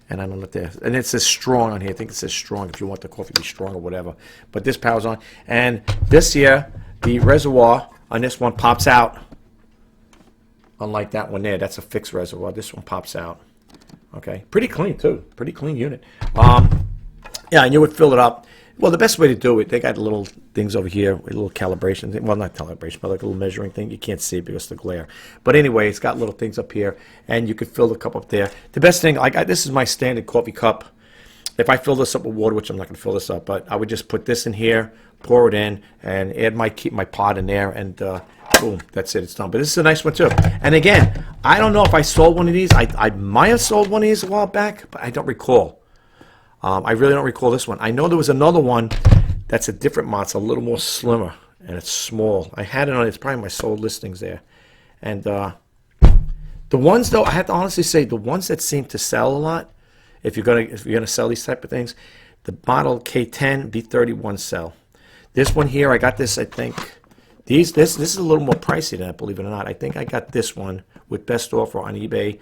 and I don't know if there. And it says strong on here. I think it says strong if you want the coffee to be strong or whatever. But this powers on, and this here, the reservoir on this one pops out. Unlike that one there, that's a fixed reservoir. This one pops out. Okay, pretty clean too. Pretty clean unit. Yeah, and you would fill it up. Well, the best way to do it, they got little things over here, a little calibration thing. Well, not calibration, but like a little measuring thing. You can't see it because of the glare. But anyway, it's got little things up here, and you could fill the cup up there. The best thing, this is my standard coffee cup. If I fill this up with water, which I'm not going to fill this up, but I would just put this in here, pour it in, and add my pot in there, and boom, that's it. It's done. But this is a nice one too. And again, I don't know if I sold one of these. I might have sold one of these a while back, but I don't recall. I really don't recall this one. I know there was another one that's a different model. It's a little more slimmer, and it's small. I had it on, it's probably my sold listings there. And the ones, though, I have to honestly say, the ones that seem to sell a lot, if you're gonna sell these type of things, the model K10, B31 sell. This one here, I got this, I think, this is a little more pricey than that, believe it or not. I think I got this one with best offer on eBay.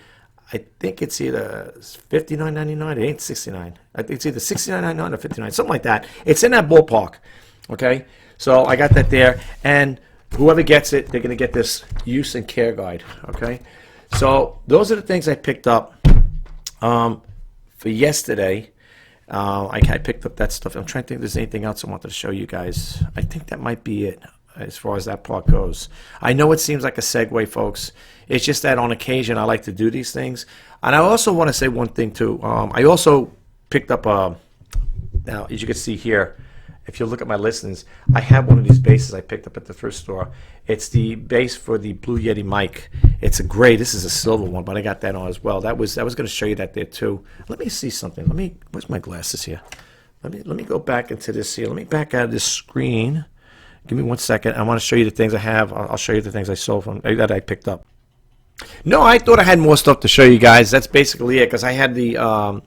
I think it's either $59.99. It ain't $69. I think it's either $69.99 or $59, something like that. It's in that ballpark. Okay, so I got that there, and whoever gets it, they're gonna get this use and care guide. Okay, so those are the things I picked up for yesterday. I picked up that stuff. I'm trying to think if there's anything else I wanted to show you guys. I think that might be it as far as that part goes. I know it seems like a segue, folks. It's just that on occasion I like to do these things. And I also want to say one thing too. I also picked up now as you can see here, if you look at my listings, I have one of these bases I picked up at the thrift store. It's the base for the Blue Yeti mic. It's a gray. This is a silver one, but I got that on as well. I was going to show you that there too. Let me see something. Where's my glasses here? Let me go back into this here. Let me back out of this screen. Give me 1 second. I want to show you the things I have. I'll show you the things I sold from that I picked up. No, I thought I had more stuff to show you guys. That's basically it, because I had the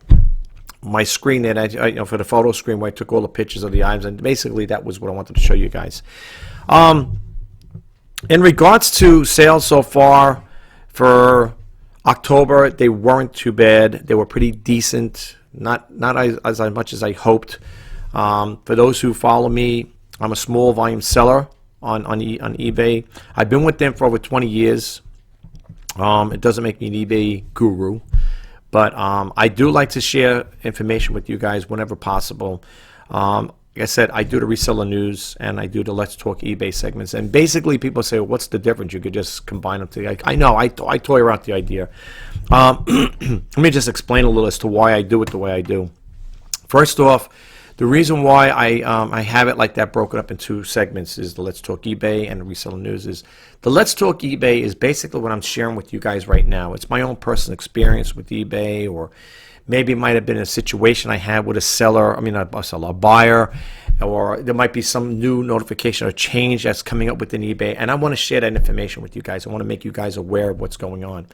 my screen that for the photo screen where I took all the pictures of the items, and basically that was what I wanted to show you guys. In regards to sales so far for October, they weren't too bad. They were pretty decent. Not as much as I hoped. For those who follow me, I'm a small volume seller on eBay. I've been with them for over 20 years. It doesn't make me an eBay guru, but I do like to share information with you guys whenever possible. Like I said, I do the reseller news and I do the Let's Talk eBay segments. And basically people say, well, what's the difference? You could just combine them together. I know, I toy around the idea. Let me just explain a little as to why I do it the way I do. First off, the reason why I have it like that broken up in two segments is the Let's Talk eBay and the Reseller News. Is the Let's Talk eBay is basically what I'm sharing with you guys right now. It's my own personal experience with eBay, or maybe it might have been a situation I had with a seller, a buyer, or there might be some new notification or change that's coming up within eBay, and I want to share that information with you guys. I want to make you guys aware of what's going on.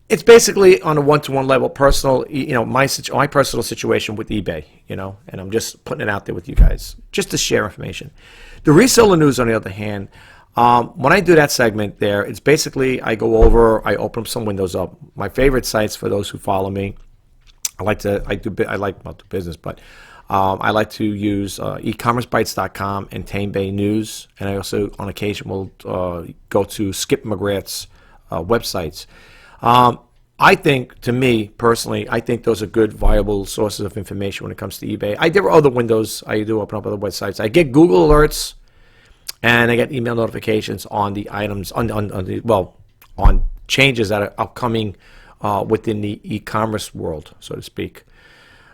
It's basically on a one-to-one level, personal, my personal situation with eBay, and I'm just putting it out there with you guys, just to share information. The reseller news, on the other hand, when I do that segment there, it's basically I go over, I open some windows up. My favorite sites for those who follow me, I like not do business, but I like to use ecommercebytes.com and Tame Bay News, and I also on occasion will go to Skip McGrath's websites. I think, to me personally, I think those are good, viable sources of information when it comes to eBay. There are other windows. I do open up other websites. I get Google alerts, and I get email notifications on the items on changes that are upcoming within the e-commerce world, so to speak.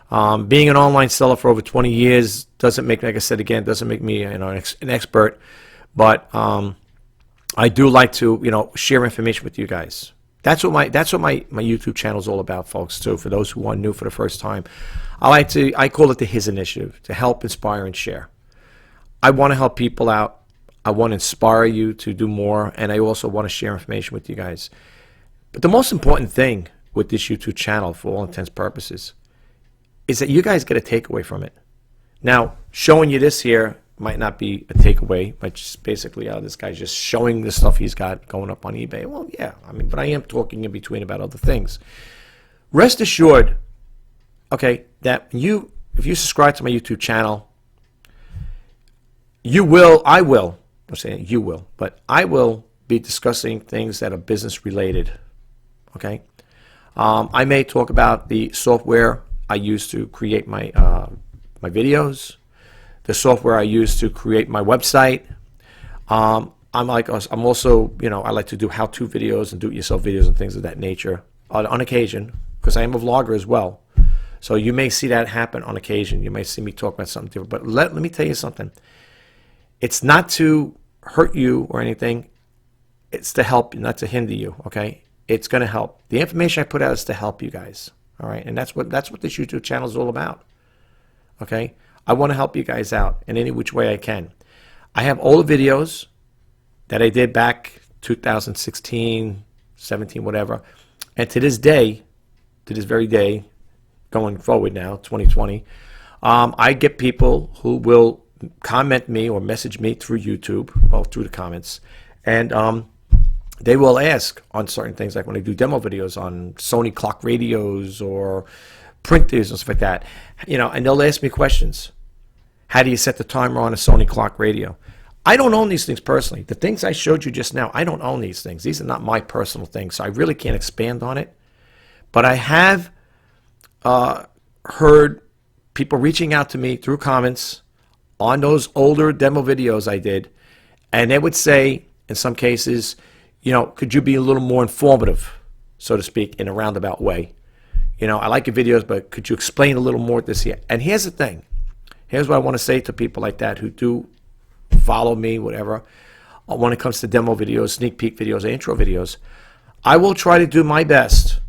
Being an online seller for over 20 years doesn't make, like I said again, doesn't make me an expert, but I do like to share information with you guys. That's what my YouTube channel is all about, folks, too. For those who are new for the first time, I call it the His Initiative, to help, inspire, and share. I want to help people out. I want to inspire you to do more, and I also want to share information with you guys. But the most important thing with this YouTube channel, for all intents and purposes, is that you guys get a takeaway from it. Now, showing you this here might not be a takeaway, but just basically this guy's just showing the stuff he's got going up on eBay. Well, yeah, but I am talking in between about other things. Rest assured, okay, that if you subscribe to my YouTube channel, I will be discussing things that are business related, okay? I may talk about the software I use to create my videos, the software I use to create my website. I'm also, I like to do how-to videos and do-it-yourself videos and things of that nature on occasion, because I am a vlogger as well. So you may see that happen on occasion. You may see me talk about something different. But let me tell you something. It's not to hurt you or anything. It's to help you, not to hinder you, okay? It's going to help. The information I put out is to help you guys, all right? And that's what this YouTube channel is all about, okay? I want to help you guys out in any which way I can. I have older videos that I did back 2016, 17, whatever. And to this very day, going forward now, 2020, I get people who will comment me or message me through YouTube, through the comments, and they will ask on certain things, like when I do demo videos on Sony clock radios or printers and stuff like that, and they'll ask me questions. How do you set the timer on a Sony clock radio? I don't own these things personally. The things I showed you just now, I don't own these things. These are not my personal things, so I really can't expand on it. But I have heard people reaching out to me through comments on those older demo videos I did, and they would say, in some cases, could you be a little more informative, so to speak, in a roundabout way? I like your videos, but could you explain a little more this here? And here's the thing. Here's what I want to say to people like that who do follow me, whatever, when it comes to demo videos, sneak peek videos, intro videos. I will try to do my best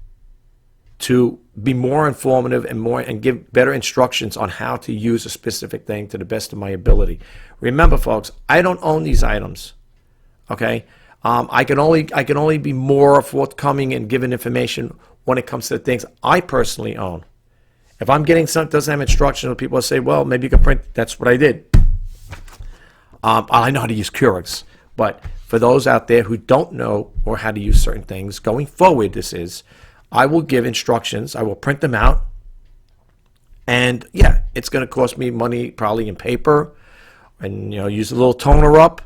to be more informative and give better instructions on how to use a specific thing to the best of my ability. Remember, folks, I don't own these items, okay? I can only be more forthcoming and giving information when it comes to the things I personally own. If I'm getting something that doesn't have instructions, people say, well, maybe you can print. That's what I did. I know how to use Keurigs. But for those out there who don't know or how to use certain things, going forward, I will give instructions. I will print them out. And, yeah, it's going to cost me money probably in paper and, use a little toner up.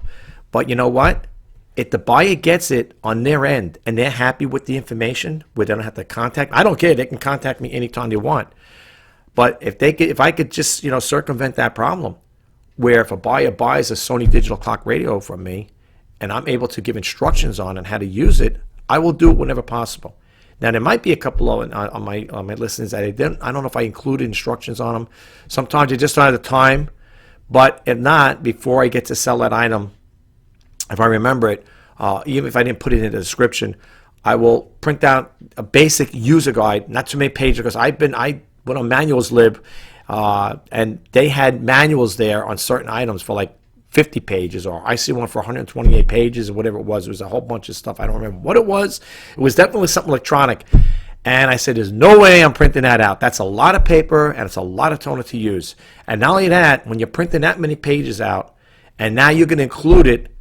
But you know what? If the buyer gets it on their end and they're happy with the information, where they don't have to contact, I don't care. They can contact me anytime they want. But if I could just circumvent that problem, where if a buyer buys a Sony digital clock radio from me, and I'm able to give instructions on how to use it, I will do it whenever possible. Now there might be a couple on my listings that I don't know if I included instructions on them. Sometimes I just don't have the time, but if not, before I get to sell that item, if I remember it, even if I didn't put it in the description, I will print out a basic user guide, not too many pages, because when on Manuals Lib, And they had manuals there on certain items for like 50 pages, or I see one for 128 pages or whatever it was. It was a whole bunch of stuff. I don't remember what it was. It was definitely something electronic. And I said, there's no way I'm printing that out. That's a lot of paper, and it's a lot of toner to use. And not only that, when you're printing that many pages out, and now you're going to include it,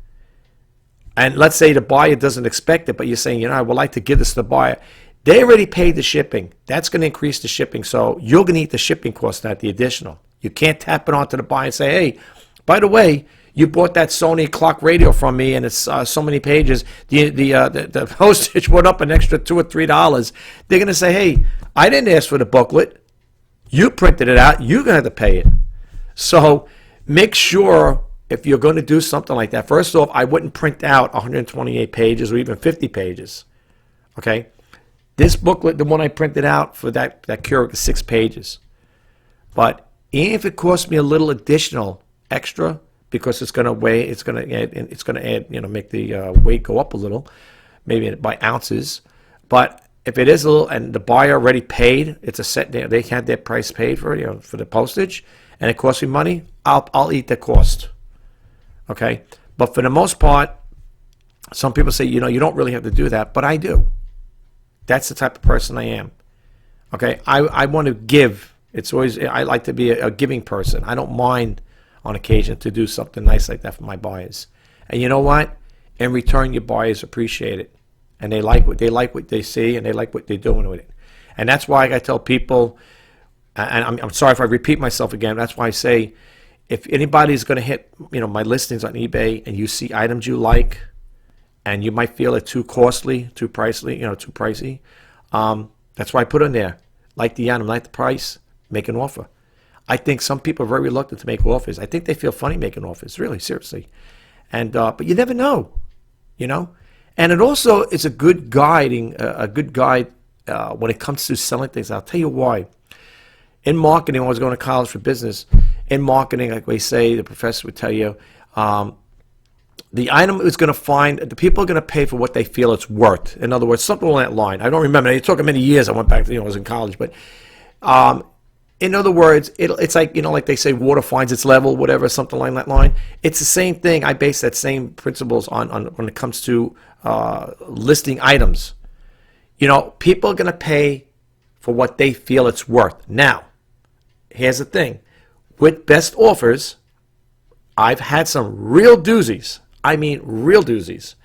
and let's say the buyer doesn't expect it, but you're saying, I would like to give this to the buyer. They already paid the shipping. That's going to increase the shipping. So you're going to eat the shipping cost, not the additional. You can't tap it onto the buyer and say, hey, by the way, you bought that Sony clock radio from me, and it's so many pages. The postage went up an extra $2 or $3. They're going to say, hey, I didn't ask for the booklet. You printed it out. You're going to have to pay it. So make sure if you're going to do something like that, first off, I wouldn't print out 128 pages or even 50 pages. Okay? This booklet, the one I printed out for that Keurig, is 6 pages. But even if it costs me a little additional extra, because it's going to weigh, it's going to add, make the weight go up a little, maybe by ounces. But if it is a little, and the buyer already paid, it's a set. They had their price paid for, for the postage, and it costs me money. I'll eat the cost. Okay, but for the most part, some people say, you don't really have to do that, but I do. That's the type of person I am. Okay, I want to give. It's always, I like to be a giving person. I don't mind on occasion to do something nice like that for my buyers. And you know what? In return, your buyers appreciate it, and they like what they see, and they like what they're doing with it. And that's why I tell people, and I'm sorry if I repeat myself again. That's why I say, if anybody's going to hit my listings on eBay, and you see items you like, and you might feel it too costly, too pricey, too pricey, that's why I put in there, like the item, like the price, make an offer. I think some people are very reluctant to make offers. I think they feel funny making offers, really, seriously. And but you never know, And it also is a good guide when it comes to selling things. I'll tell you why. In marketing, when I was going to college for business, in marketing, like we say, the professor would tell you, the item is going to the people are going to pay for what they feel it's worth. In other words, something along that line. I don't remember. It took many years. I went back to, I was in college, but. In other words, it's like, like they say, water finds its level, whatever, something like that line. It's the same thing. I base that same principles on when it comes to listing items. People are going to pay for what they feel it's worth. Now, here's the thing. With best offers, I've had some real doozies. I mean, real doozies.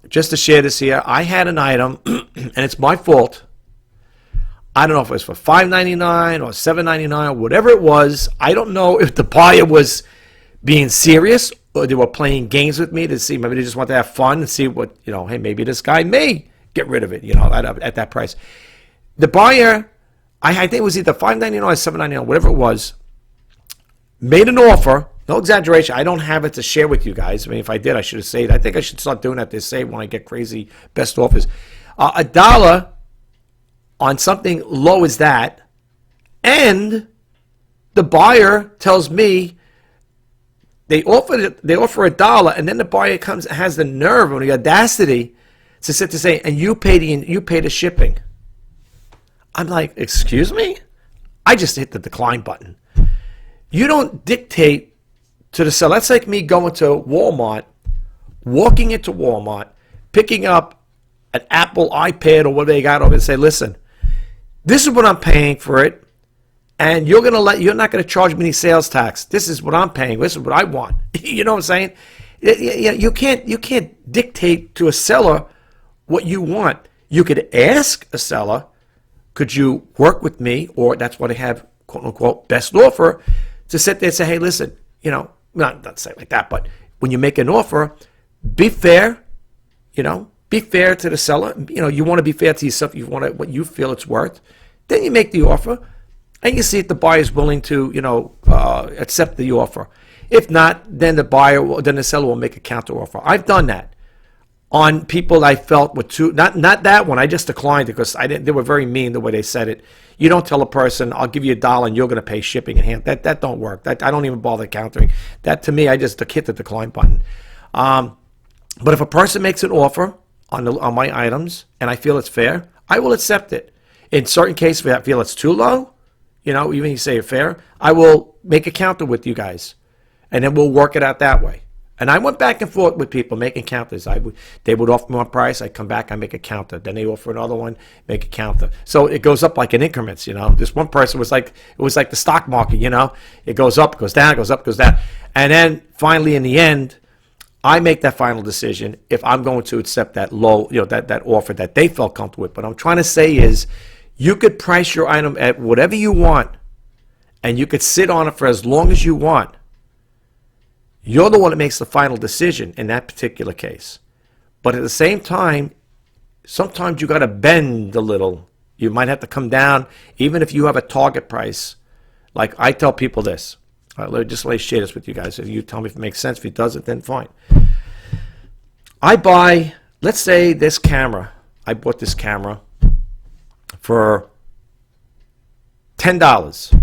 Just to share this here, I had an item, and it's my fault. I don't know if it was for $5.99 or $7.99 or whatever it was. I don't know if the buyer was being serious or they were playing games with me to see. Maybe they just want to have fun and see what, hey, maybe this guy may get rid of it, at that price. The buyer, I think it was either $5.99 or $7.99, whatever it was, made an offer. No exaggeration. I don't have it to share with you guys. I mean, if I did, I should have said it. I think I should start doing that to say when I get crazy best offers. $1 on something low as that, and the buyer tells me they offer $1, and then the buyer has the nerve and the audacity to sit to say, and you pay the shipping. I'm like, excuse me? I just hit the decline button. You don't dictate to the seller. That's like me going to Walmart, walking into Walmart, picking up an Apple iPad or what they got over and say, listen, this is what I'm paying for it, and you're not gonna charge me any sales tax. This is what I'm paying. This is what I want. You know what I'm saying? You can't dictate to a seller what you want. You could ask a seller, could you work with me? Or that's what I have, quote unquote, best offer, to sit there and say, hey, listen, not say it like that, but when you make an offer, be fair. Be fair to the seller. You want to be fair to yourself. You want what you feel it's worth. Then you make the offer, and you see if the buyer is willing to, accept the offer. If not, then the seller will make a counter offer. I've done that on people I felt were too. Not that one. I just declined it because they were very mean the way they said it. You don't tell a person, I'll give you $1 and you're going to pay shipping and hand. That don't work. I don't even bother countering. That to me, I just hit the decline button. But if a person makes an offer on my items, and I feel it's fair, I will accept it. In certain cases, if I feel it's too low, even if you say fair, I will make a counter with you guys, and then we'll work it out that way. And I went back and forth with people making counters. They would offer me one price, I come back, I make a counter. Then they offer another one, make a counter. So it goes up like in increments, This one person was like, it was like the stock market, It goes up, it goes down, it goes up, it goes down. And then finally in the end, I make that final decision if I'm going to accept that low, that offer that they felt comfortable with. But what I'm trying to say is you could price your item at whatever you want, and you could sit on it for as long as you want. You're the one that makes the final decision in that particular case. But at the same time, sometimes you got to bend a little. You might have to come down, even if you have a target price. Like I tell people this. All right, let me share this with you guys. If you tell me if it makes sense. If it doesn't, then fine. I buy, let's say this camera. I bought this camera for $10.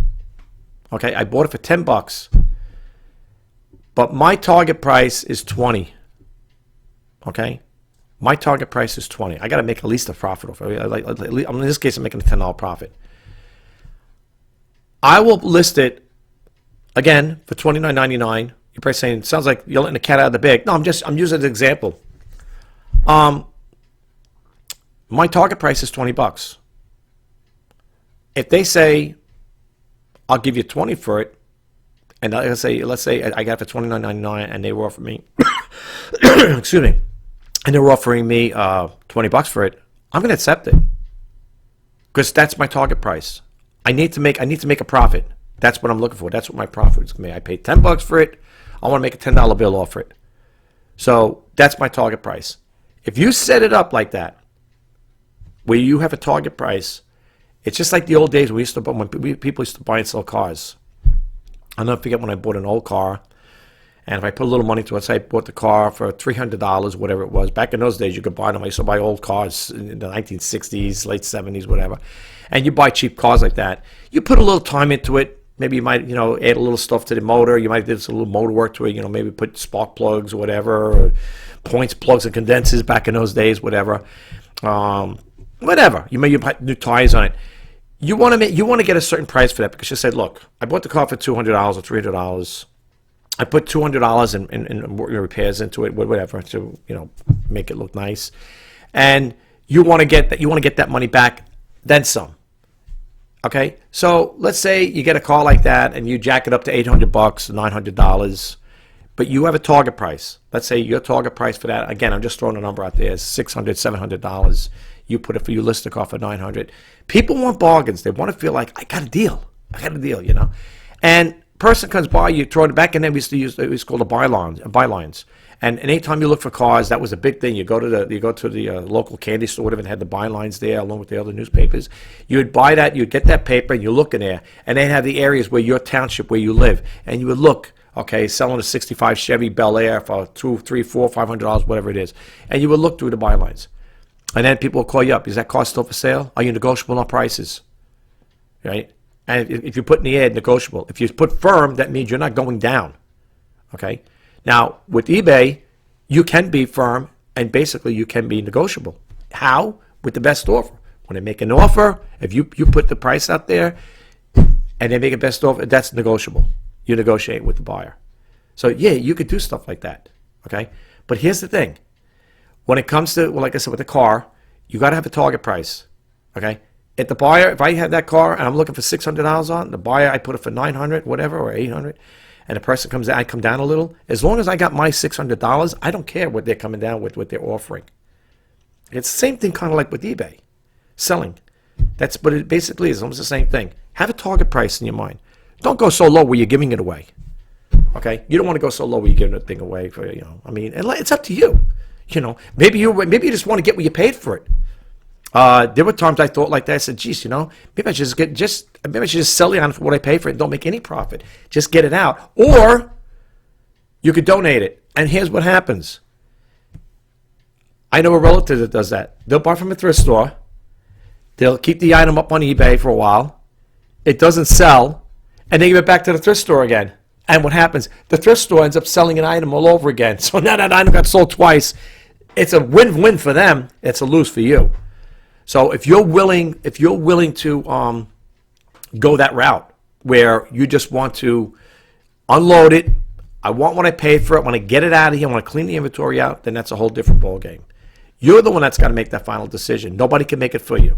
Okay, I bought it for $10. But my target price is 20. Okay? My target price is 20. I got to make at least a profit off it. In this case, I'm making a $10 profit. I will list it, again, for $29.99. You're probably saying, it sounds like you're letting the cat out of the bag. No, I'm using an example. My target price is $20. If they say, I'll give you 20 for it, and let's say I got it for $29.99, and they were offering me, excuse me, and they were offering me $20 for it, I'm going to accept it because that's my target price. I need to make a profit. That's what I'm looking for. That's what my profit is going to be. I paid $10 for it. I want to make a $10 bill off it. So that's my target price. If you set it up like that, where you have a target price, it's just like the old days when people used to buy and sell cars. I'll never forget when I bought an old car, and if I put a little money to it, say I bought the car for $300, whatever it was. Back in those days, you could buy them. I used to buy old cars in the 1960s, late 70s, whatever. And you buy cheap cars like that. You put a little time into it. Maybe you might, add a little stuff to the motor. You might do some little motor work to it. Maybe put spark plugs or whatever, or points, plugs, and condensers back in those days, whatever. Whatever. You may put new tires on it. You want to get a certain price for that because you said, look, I bought the car for $200 or $300. I put $200 in repairs into it, whatever, to make it look nice, and you want to get that money back, then some. Okay, so let's say you get a car like that and you jack it up to $800, $900, but you have a target price. Let's say your target price for that, again, I'm just throwing a number out there, is $600, $700. You list the car for $900. People want bargains. They want to feel like I got a deal, And person comes by, you throw it back, and then we used to use it was called the bylines. And anytime you look for cars, that was a big thing. You go to the local candy store, whatever, and had the bylines there along with the other newspapers. You would buy that, you'd get that paper, and you look in there, and they have the areas where your township, where you live, and you would look. Okay, selling a '65 Chevy Bel Air for $200, $300, $400, $500, whatever it is, and you would look through the bylines. And then people will call you up. Is that car still for sale? Are you negotiable on prices? Right? And if you put in the ad, negotiable. If you put firm, that means you're not going down. Okay? Now, with eBay, you can be firm, and basically you can be negotiable. How? With the best offer. When they make an offer, if you put the price out there, and they make a best offer, that's negotiable. You negotiate with the buyer. So, yeah, you could do stuff like that. Okay? But here's the thing. When it comes to, like I said, with the car, you got to have a target price, okay? If the buyer, if I have that car and I'm looking for $600 on, the buyer, I put it for $900, whatever, or $800, and the person comes down, I come down a little. As long as I got my $600, I don't care what they're coming down with, what they're offering. It's the same thing kind of like with eBay, selling. That's what it basically is, almost the same thing. Have a target price in your mind. Don't go so low where you're giving it away, okay? You don't want to go so low where you're giving the thing away for, it's up to you. Maybe you just want to get what you paid for it. There were times I thought like that. I said, geez, maybe I should just sell it on for what I pay for it and don't make any profit. Just get it out. Or you could donate it. And here's what happens. I know a relative that does that. They'll buy from a thrift store. They'll keep the item up on eBay for a while. It doesn't sell. And they give it back to the thrift store again. And what happens? The thrift store ends up selling an item all over again. So now that item got sold twice. It's a win-win for them. It's a lose for you. So if you're willing to go that route where you just want to unload it. I want what I paid for it. When I get it out of here, I want to clean the inventory out, then that's a whole different ballgame. You're the one that's got to make that final decision. Nobody can make it for you.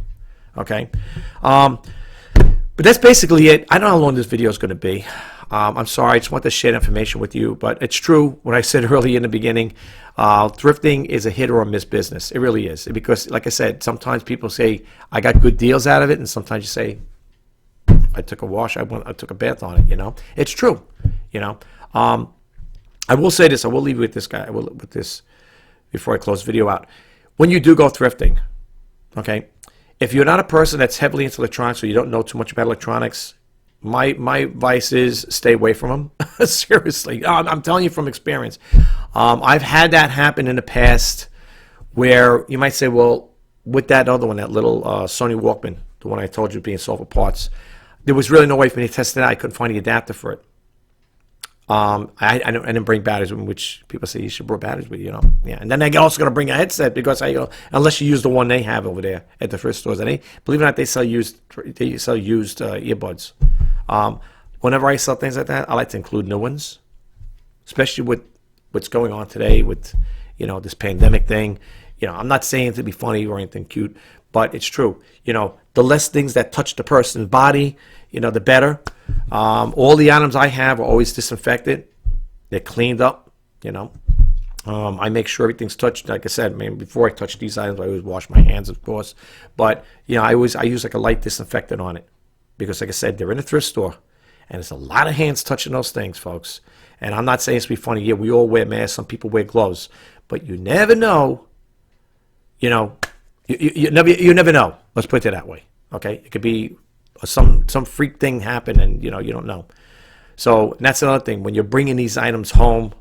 Okay? But that's basically it. I don't know how long this video is going to be. I'm sorry. I just want to share information with you. But it's true what I said earlier in the beginning. Thrifting is a hit or a miss business. It really is. Because, like I said, sometimes people say, I got good deals out of it. And sometimes you say, I took a wash. I took a bath on it, you know. It's true, you know. I will say this. I will leave you with this guy. With this before I close the video out. When you do go thrifting, okay, if you're not a person that's heavily into electronics or you don't know too much about electronics, my advice is stay away from them. Seriously, I'm telling you from experience. I've had that happen in the past where you might say, well, with that other one, that little Sony Walkman, the one I told you being sold for parts, there was really no way for me to test it out. I couldn't find the adapter for it. I didn't bring batteries with me, which people say you should bring batteries with you, know. Yeah, and then they're also going to bring a headset because unless you use the one they have over there at the thrift stores, and believe it or not, they sell used earbuds. Whenever I sell things like that, I like to include new ones, especially with what's going on today with this pandemic thing. I'm not saying it to be funny or anything cute, but it's true. The less things that touch the person's body, the better. All the items I have are always disinfected. They're cleaned up, I make sure everything's touched. Like I said, before I touch these items, I always wash my hands, of course. But, I use like a light disinfectant on it. Because, like I said, they're in a thrift store. And there's a lot of hands touching those things, folks. And I'm not saying it's to be funny. Yeah, we all wear masks. Some people wear gloves. But you never know. You never know. Let's put it that way. Okay? It could be some freak thing happen and, you don't know. So that's another thing. When you're bringing these items home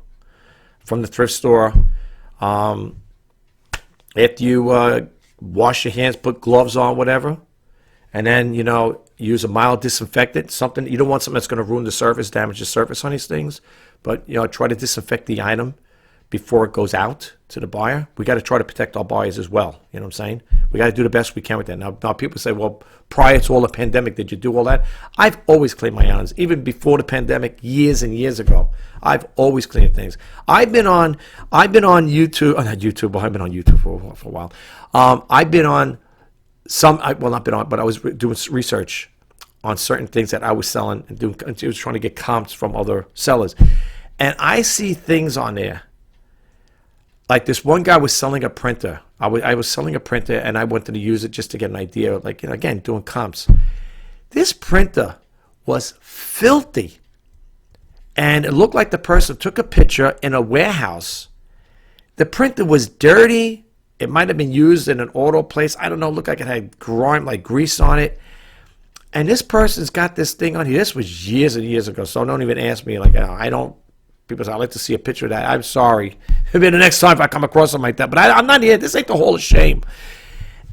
from the thrift store, after you wash your hands, put gloves on, whatever, and then, use a mild disinfectant, something. You don't want something that's going to ruin the surface, damage the surface on these things. But, try to disinfect the item before it goes out to the buyer. We got to try to protect our buyers as well. You know what I'm saying? We got to do the best we can with that. Now people say, well, prior to all the pandemic, did you do all that? I've always cleaned my items. Even before the pandemic, years and years ago, I've always cleaned things. I've been on YouTube, not YouTube, but I've been on YouTube for a while. I've been on not been on, but I was doing research on certain things that I was selling and I was trying to get comps from other sellers. And I see things on there. Like this one guy was selling a printer. I was selling a printer and I wanted to use it just to get an idea, like, again, doing comps. This printer was filthy. And it looked like the person took a picture in a warehouse. The printer was dirty. It might have been used in an auto place. I don't know. It looked like it had grime, like grease on it. And this person's got this thing on here. This was years and years ago. So don't even ask me. Like, I don't. People say, I'd like to see a picture of that. I'm sorry. Maybe the next time if I come across something like that. But I'm not here. This ain't the Hall of Shame.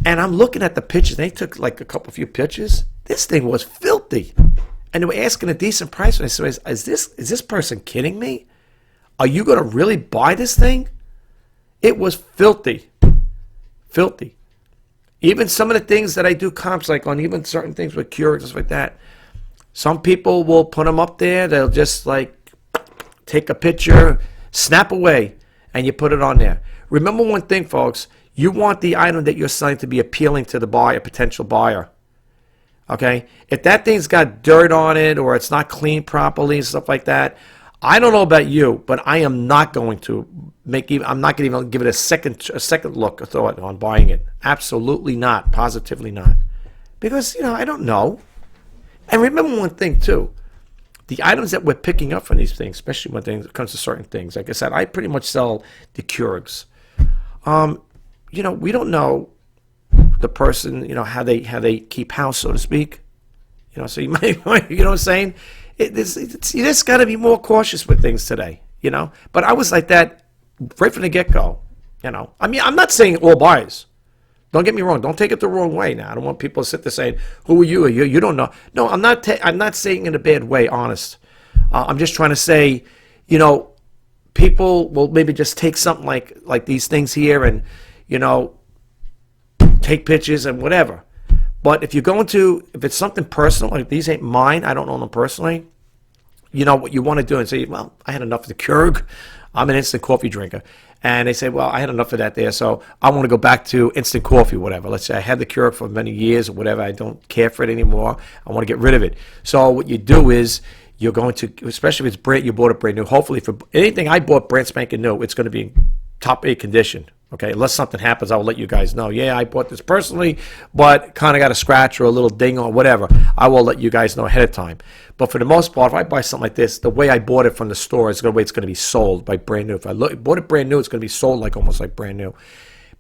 And I'm looking at the pictures. They took like a few pictures. This thing was filthy. And they were asking a decent price. And I said, is this person kidding me? Are you going to really buy this thing? It was filthy. Filthy. Even some of the things that I do comps, like on even certain things with Keurig, stuff like that. Some people will put them up there. They'll just like take a picture, snap away, and you put it on there. Remember one thing, folks. You want the item that you're selling to be appealing to the buyer, potential buyer. Okay? If that thing's got dirt on it or it's not cleaned properly and stuff like that, I don't know about you, but I am not going to I'm not going to even give it a second look or thought on buying it. Absolutely not. Positively not. Because, I don't know. And remember one thing, too. The items that we're picking up from these things, especially when it comes to certain things, like I said, I pretty much sell the Keurigs. We don't know the person, how they keep house, so to speak. So you might, you know what I'm saying? You just got to be more cautious with things today, But I was like that right from the get-go, I'm not saying all buyers. Don't get me wrong. Don't take it the wrong way now. I don't want people to sit there saying, who are you? You don't know. No, I'm not saying in a bad way, honest. I'm just trying to say, people will maybe just take something like these things here and, take pictures and whatever. But if you're going to, if it's something personal, like these ain't mine, I don't own them personally, you know what you want to do and say, well, I had enough of the Keurig. I'm an instant coffee drinker. And they say, well, I had enough of that there, so I want to go back to instant coffee, whatever. Let's say I had the Keurig for many years or whatever. I don't care for it anymore. I want to get rid of it. So what you do is you're going to, especially if it's brand, you bought it brand new. Hopefully, for anything I bought brand spanking new, it's going to be top 8 condition. Okay, unless something happens, I will let you guys know. Yeah, I bought this personally, but kind of got a scratch or a little ding or whatever. I will let you guys know ahead of time. But for the most part, if I buy something like this, the way I bought it from the store is the way it's going to be sold by brand new. If I bought it brand new, it's going to be sold like almost like brand new.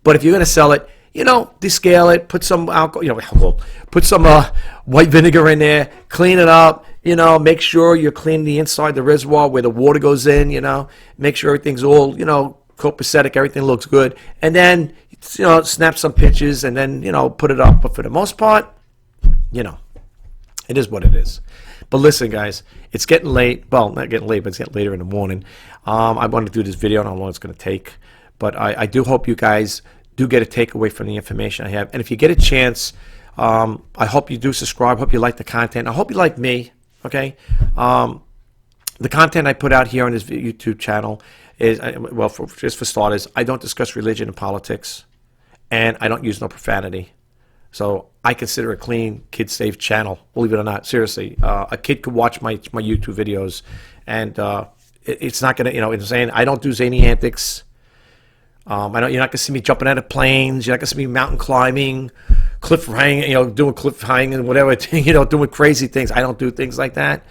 But if you're going to sell it, you know, descale it, put some alcohol, you know, put some white vinegar in there, clean it up, you know, make sure you're cleaning the inside, the reservoir where the water goes in, you know, make sure everything's all, you know, copacetic, everything looks good, and then, you know, snap some pictures and then, you know, put it up. But for the most part, you know, it is what it is. But listen, guys, it's getting late. Well, not getting late, but it's getting later in the morning. I want to do this video. I don't know how long it's going to take, but I do hope you guys do get a takeaway from the information I have. And if you get a chance, I hope you do subscribe. I hope you like the content. I hope you like me, okay? The content I put out here on this YouTube channel is, well, just for starters, I don't discuss religion and politics, and I don't use no profanity. So I consider a clean, kid-safe channel, believe it or not. Seriously, a kid could watch my YouTube videos, and it's not going to, you know, I'm saying I don't do zany antics. You're not going to see me jumping out of planes. You're not going to see me mountain climbing, cliff hanging, you know, doing cliff hanging, whatever, you know, doing crazy things. I don't do things like that.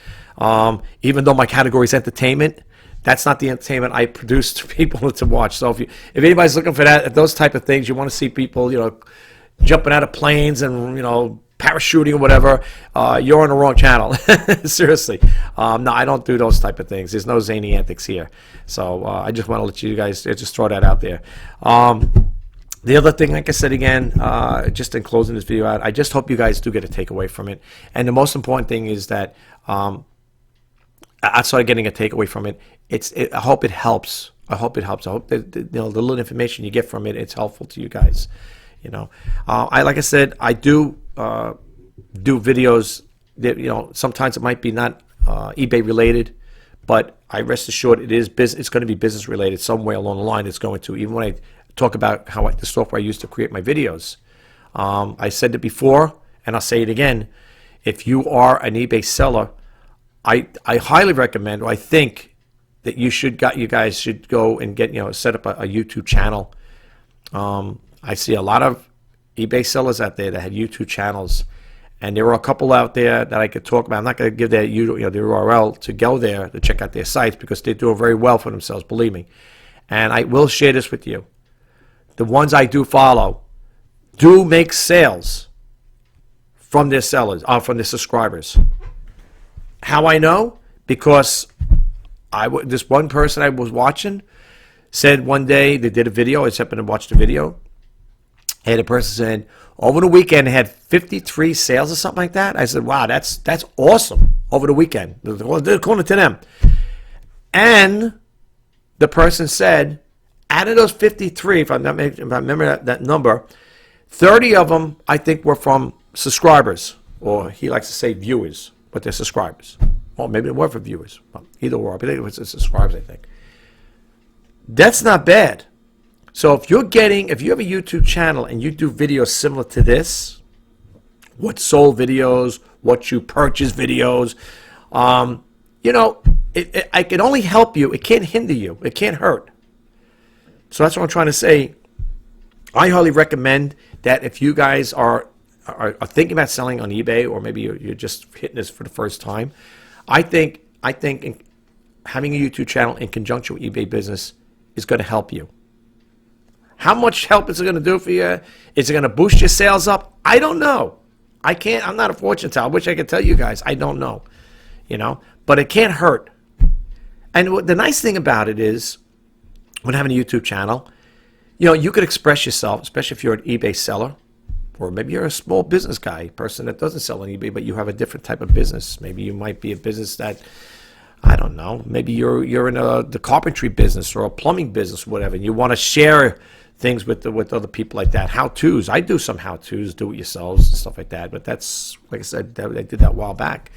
Even though my category is entertainment, that's not the entertainment I produce to people to watch. So if anybody's looking for that, those type of things, you want to see people, you know, jumping out of planes and, you know, parachuting or whatever, you're on the wrong channel. Seriously. No, I don't do those type of things. There's no zany antics here. So I just want to let you guys just throw that out there. The other thing, like I said again, just in closing this video out, I just hope you guys do get a takeaway from it. And the most important thing is that outside of getting a takeaway from it, I hope it helps. I hope it helps. I hope that, you know, the little information you get from it, it's helpful to you guys. You know, like I said, I do videos that, you know, sometimes it might be not eBay related, but I rest assured it is business. It's going to be business related somewhere along the line. It's going to, even when I talk about the software I use to create my videos. I said it before, and I'll say it again. If you are an eBay seller, I highly recommend, or I think that you guys should go and get, you know, set up a YouTube channel. I see a lot of eBay sellers out there that have YouTube channels, and there are a couple out there that I could talk about. I'm not going to give their the URL to go there to check out their sites because they're doing very well for themselves, believe me. And I will share this with you. The ones I do follow do make sales from their sellers, from their subscribers. How I know? Because this one person I was watching said one day they did a video. I just happened to watch the video. And the person said, over the weekend, they had 53 sales or something like that. I said, wow, that's awesome. Over the weekend, according to them. And the person said, out of those 53, if I remember that number, 30 of them, I think, were from subscribers. Or he likes to say viewers, but they're subscribers. Or maybe they were for viewers. Well, either or. I think it was subscribers, I think. That's not bad. So if you have a YouTube channel and you do videos similar to this, what sold videos, what you purchase videos, you know, I can only help you. It can't hinder you. It can't hurt. So that's what I'm trying to say. I highly recommend that if you guys are thinking about selling on eBay, or maybe you're just hitting this for the first time, I think having a YouTube channel in conjunction with eBay business is going to help you. How much help is it going to do for you? Is it going to boost your sales up? I don't know. I'm not a fortune teller. I wish I could tell you guys. I don't know. You know, but it can't hurt. And the nice thing about it is, when having a YouTube channel, you know, you could express yourself, especially if you're an eBay seller, or maybe you're a small business guy, person that doesn't sell on eBay, but you have a different type of business. Maybe you might be a business that, I don't know, maybe you're in the carpentry business or a plumbing business, or whatever, and you want to share things with other people like that. How-tos. I do some how-tos, do-it-yourselves and stuff like that. But that's, like I said, I did that a while back.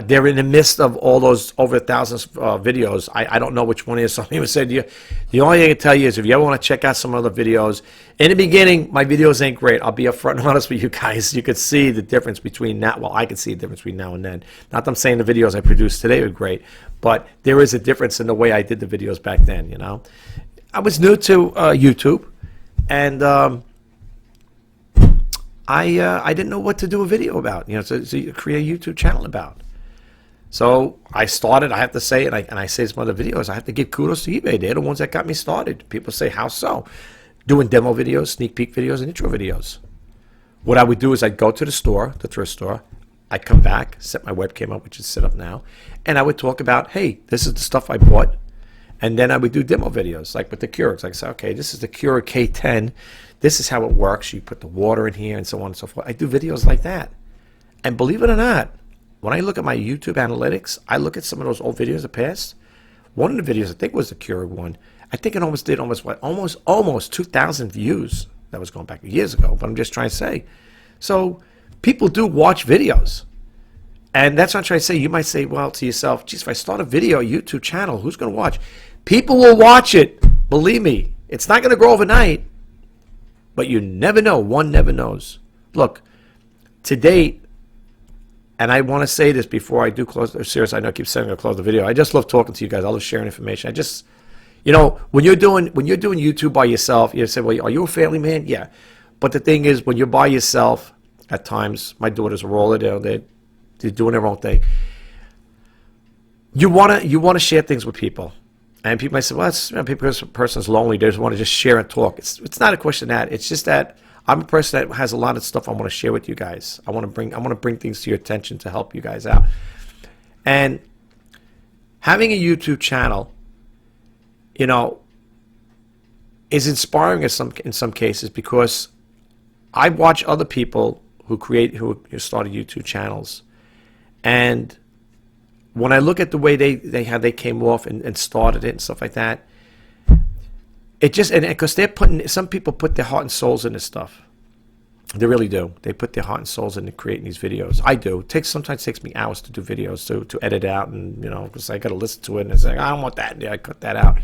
They're in the midst of all those over 1,000 videos. I don't know which one it is. Some people said, the only thing I can tell you is if you ever want to check out some other videos, in the beginning, my videos ain't great. I'll be upfront and honest with you guys. You could see the difference between now. Well, I can see the difference between now and then. Not that I'm saying the videos I produced today are great, but there is a difference in the way I did the videos back then, you know. I was new to YouTube, and I didn't know what to do a video about, you know, to create a YouTube channel about. So I started, I have to say, and I say some other videos, I have to give kudos to eBay. They're the ones that got me started. People say, how so? Doing demo videos, sneak peek videos, and intro videos. What I would do is I'd go to the store, the thrift store. I'd come back, set my webcam up, which is set up now, and I would talk about, hey, this is the stuff I bought. And then I would do demo videos, like with the Keurigs. Like I say, okay, this is the Keurig K10. This is how it works. You put the water in here and so on and so forth. I do videos like that. And believe it or not, when I look at my YouTube analytics, I look at some of those old videos of the past. One of the videos, I think was the Keurig one. I think it almost did almost 2,000 views. That was going back years ago, but I'm just trying to say. So people do watch videos. And that's what I'm trying to say. You might say, well, to yourself, geez, if I start a video, YouTube channel, who's going to watch? People will watch it. Believe me. It's not going to grow overnight. But you never know. One never knows. Look, to date, and I want to say this before I do close. Serious, I know I keep saying I'm going to close the video. I just love talking to you guys. I love sharing information. I just, you know, when you're doing YouTube by yourself, you say, well, are you a family man? Yeah. But the thing is, when you're by yourself, at times, my daughters are all there. They're doing their own thing. You want to share things with people. And people might say, well, that's, you know, because a person's lonely, they just want to just share and talk. It's not a question of that. It's just that I'm a person that has a lot of stuff I want to share with you guys. I want to bring things to your attention to help you guys out. And having a YouTube channel, you know, is inspiring in some cases, because I watch other people who started YouTube channels, and when I look at the way they came off and started it and stuff like that, it just, and because some people put their heart and souls in this stuff. They really do. They put their heart and souls into creating these videos. I do. Sometimes takes me hours to do videos, to edit out, and you know, because I got to listen to it and it's like, I don't want that. Yeah, I cut that out.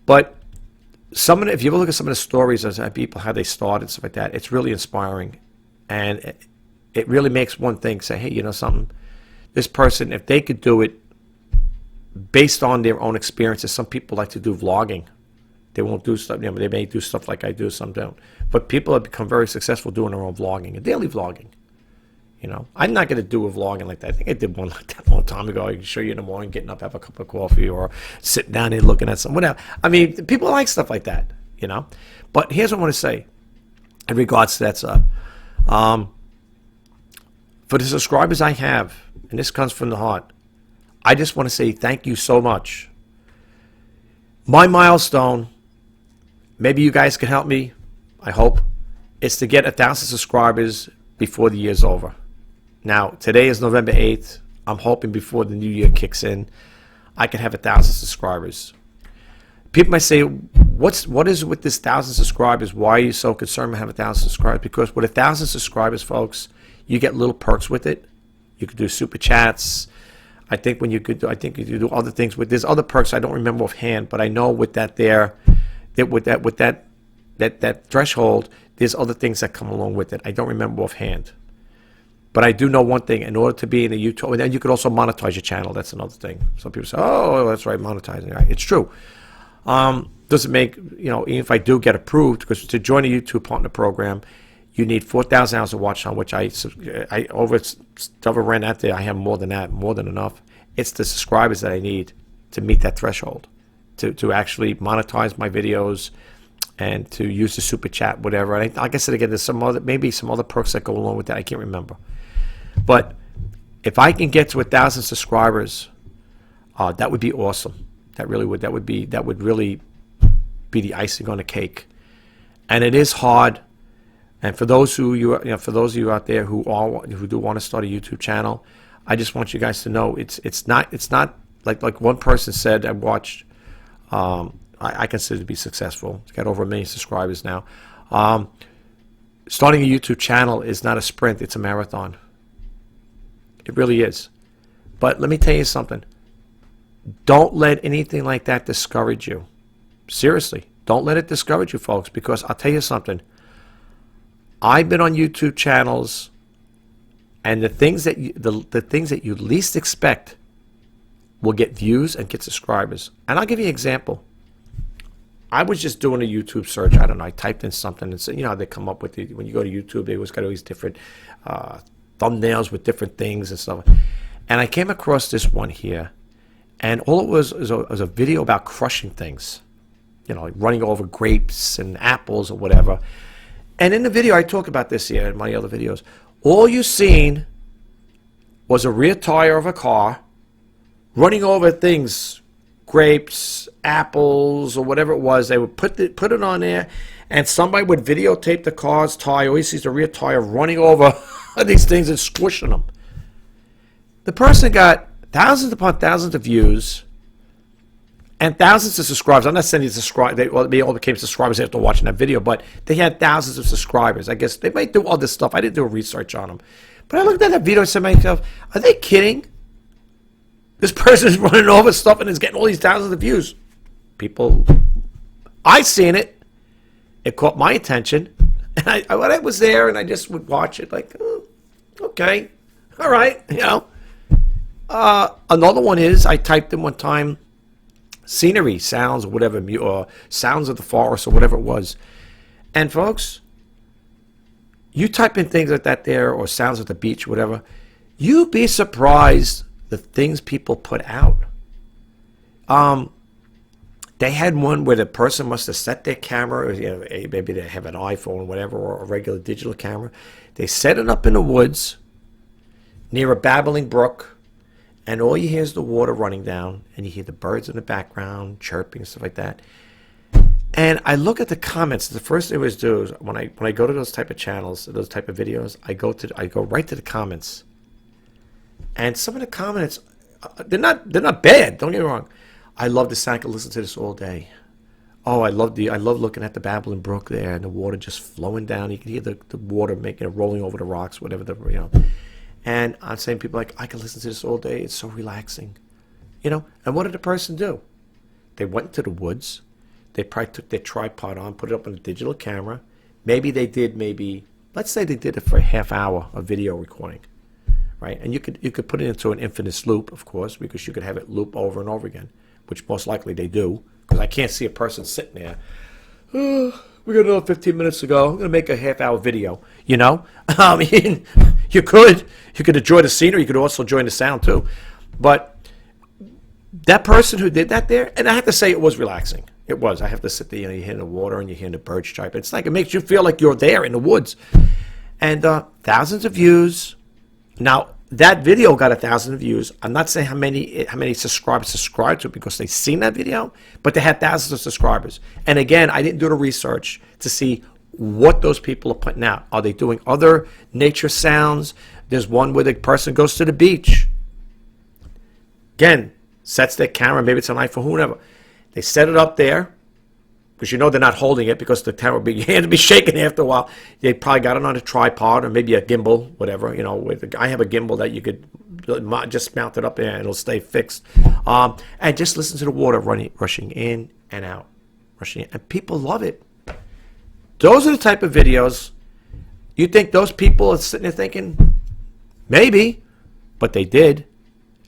But if you ever look at some of the stories of people, how they started, stuff like that, it's really inspiring, and it really makes one think, say, hey, you know something, this person, if they could do it based on their own experiences. Some people like to do vlogging. They won't do stuff, you know, they may do stuff like I do, some don't. But people have become very successful doing their own vlogging, and daily vlogging. You know, I'm not going to do a vlogging like that. I think I did one like that a long time ago. I can show you in the morning, getting up, have a cup of coffee, or sitting down and looking at something, whatever. I mean, people like stuff like that, you know. But here's what I want to say in regards to that stuff. For the subscribers I have, and this comes from the heart, I just want to say thank you so much. My milestone, maybe you guys can help me, I hope, is to get 1,000 subscribers before the year's over. Now, today is November 8th. I'm hoping before the new year kicks in, I can have 1,000 subscribers. People might say, what is with this 1,000 subscribers? Why are you so concerned to have 1,000 subscribers? Because with 1,000 subscribers, folks, you get little perks with it. You could do super chats. I think you could do other things with. There's other perks I don't remember offhand, but I know with that threshold, there's other things that come along with it. I don't remember offhand, but I do know one thing: in order to be in the YouTube, and then you could also monetize your channel. That's another thing. Some people say, "Oh, that's right, monetizing." Right? It's true. Doesn't make, you know, even if I do get approved, because to join a YouTube partner program, you need 4,000 hours of watch time, which I ran out there. I have more than that, more than enough. It's the subscribers that I need to meet that threshold, to actually monetize my videos and to use the super chat, whatever. And like I said again, there's maybe some other perks that go along with that. I can't remember. But if I can get to 1,000 subscribers, that would be awesome. That really would. That would really be the icing on the cake. And it is hard. And for those of you out there who do want to start a YouTube channel, I just want you guys to know it's not like one person said. I watched I consider to be successful. It's got over 1 million subscribers now. Starting a YouTube channel is not a sprint, it's a marathon. It really is. But let me tell you something. Don't let anything like that discourage you. Seriously, don't let it discourage you, folks, because I'll tell you something. I've been on YouTube channels, and the things that you least expect will get views and get subscribers. And I'll give you an example. I was just doing a YouTube search. I don't know. I typed in something and said, you know, they come up with the, when you go to YouTube, they always got all these different thumbnails with different things and stuff. And I came across this one here, and all it was a video about crushing things, you know, like running over grapes and apples or whatever. And in the video, I talk about this here in my other videos. All you seen was a rear tire of a car running over things, grapes, apples, or whatever it was. They would put it on there, and somebody would videotape the car's tire. Always sees the rear tire running over these things and squishing them. The person got thousands upon thousands of views and thousands of subscribers. I'm not saying they all became subscribers after watching that video, but they had thousands of subscribers. I guess they might do all this stuff. I didn't do a research on them. But I looked at that video and said to myself, are they kidding? This person is running over stuff and is getting all these thousands of views. People, I seen it. It caught my attention. And I was there, and I just would watch it like, oh, okay, all right, you know. Another one is, I typed in one time, scenery, sounds, or whatever, or sounds of the forest, or whatever it was. And folks, you type in things like that there, or sounds at the beach, whatever, you'd be surprised the things people put out. They had one where the person must have set their camera, you know, maybe they have an iPhone or whatever, or a regular digital camera. They set it up in the woods near a babbling brook, and all you hear is the water running down, and you hear the birds in the background chirping and stuff like that. And I look at the comments. The first thing I always do is when I go to those type of channels, those type of videos, I go right to the comments. And some of the comments, they're not bad. Don't get me wrong. I love the sound. I could listen to this all day. Oh, I love looking at the babbling brook there and the water just flowing down. You can hear the water rolling over the rocks, whatever you know. And I'm saying, people like, I could listen to this all day. It's so relaxing, you know. And what did the person do? They went to the woods. They probably took their tripod on, put it up on a digital camera. Maybe let's say they did it for a half hour of video recording. Right, and you could put it into an infinite loop, of course, because you could have it loop over and over again, which most likely they do, because I can't see a person sitting there. Oh, we got another 15 minutes to go. I'm gonna make a half-hour video. You know, I mean, you could enjoy the scenery. You could also enjoy the sound too. But that person who did that there, and I have to say, it was relaxing. It was. I have to sit there, you know, you're hearing the water and you're hearing the birds chirp. It's like it makes you feel like you're there in the woods, and thousands of views. Now, that video got 1,000 views. I'm not saying how many subscribers subscribed to it because they've seen that video, but they had thousands of subscribers. And again, I didn't do the research to see what those people are putting out. Are they doing other nature sounds? There's one where the person goes to the beach. Again, sets their camera, maybe it's an iPhone, whoever. They set it up there, because you know they're not holding it because the camera your hand will be shaking after a while. They probably got it on a tripod or maybe a gimbal, whatever. You know, I have a gimbal that you could just mount it up there and it'll stay fixed. And just listen to the water rushing in and out, rushing in. And people love it. Those are the type of videos you think those people are sitting there thinking, maybe, but they did.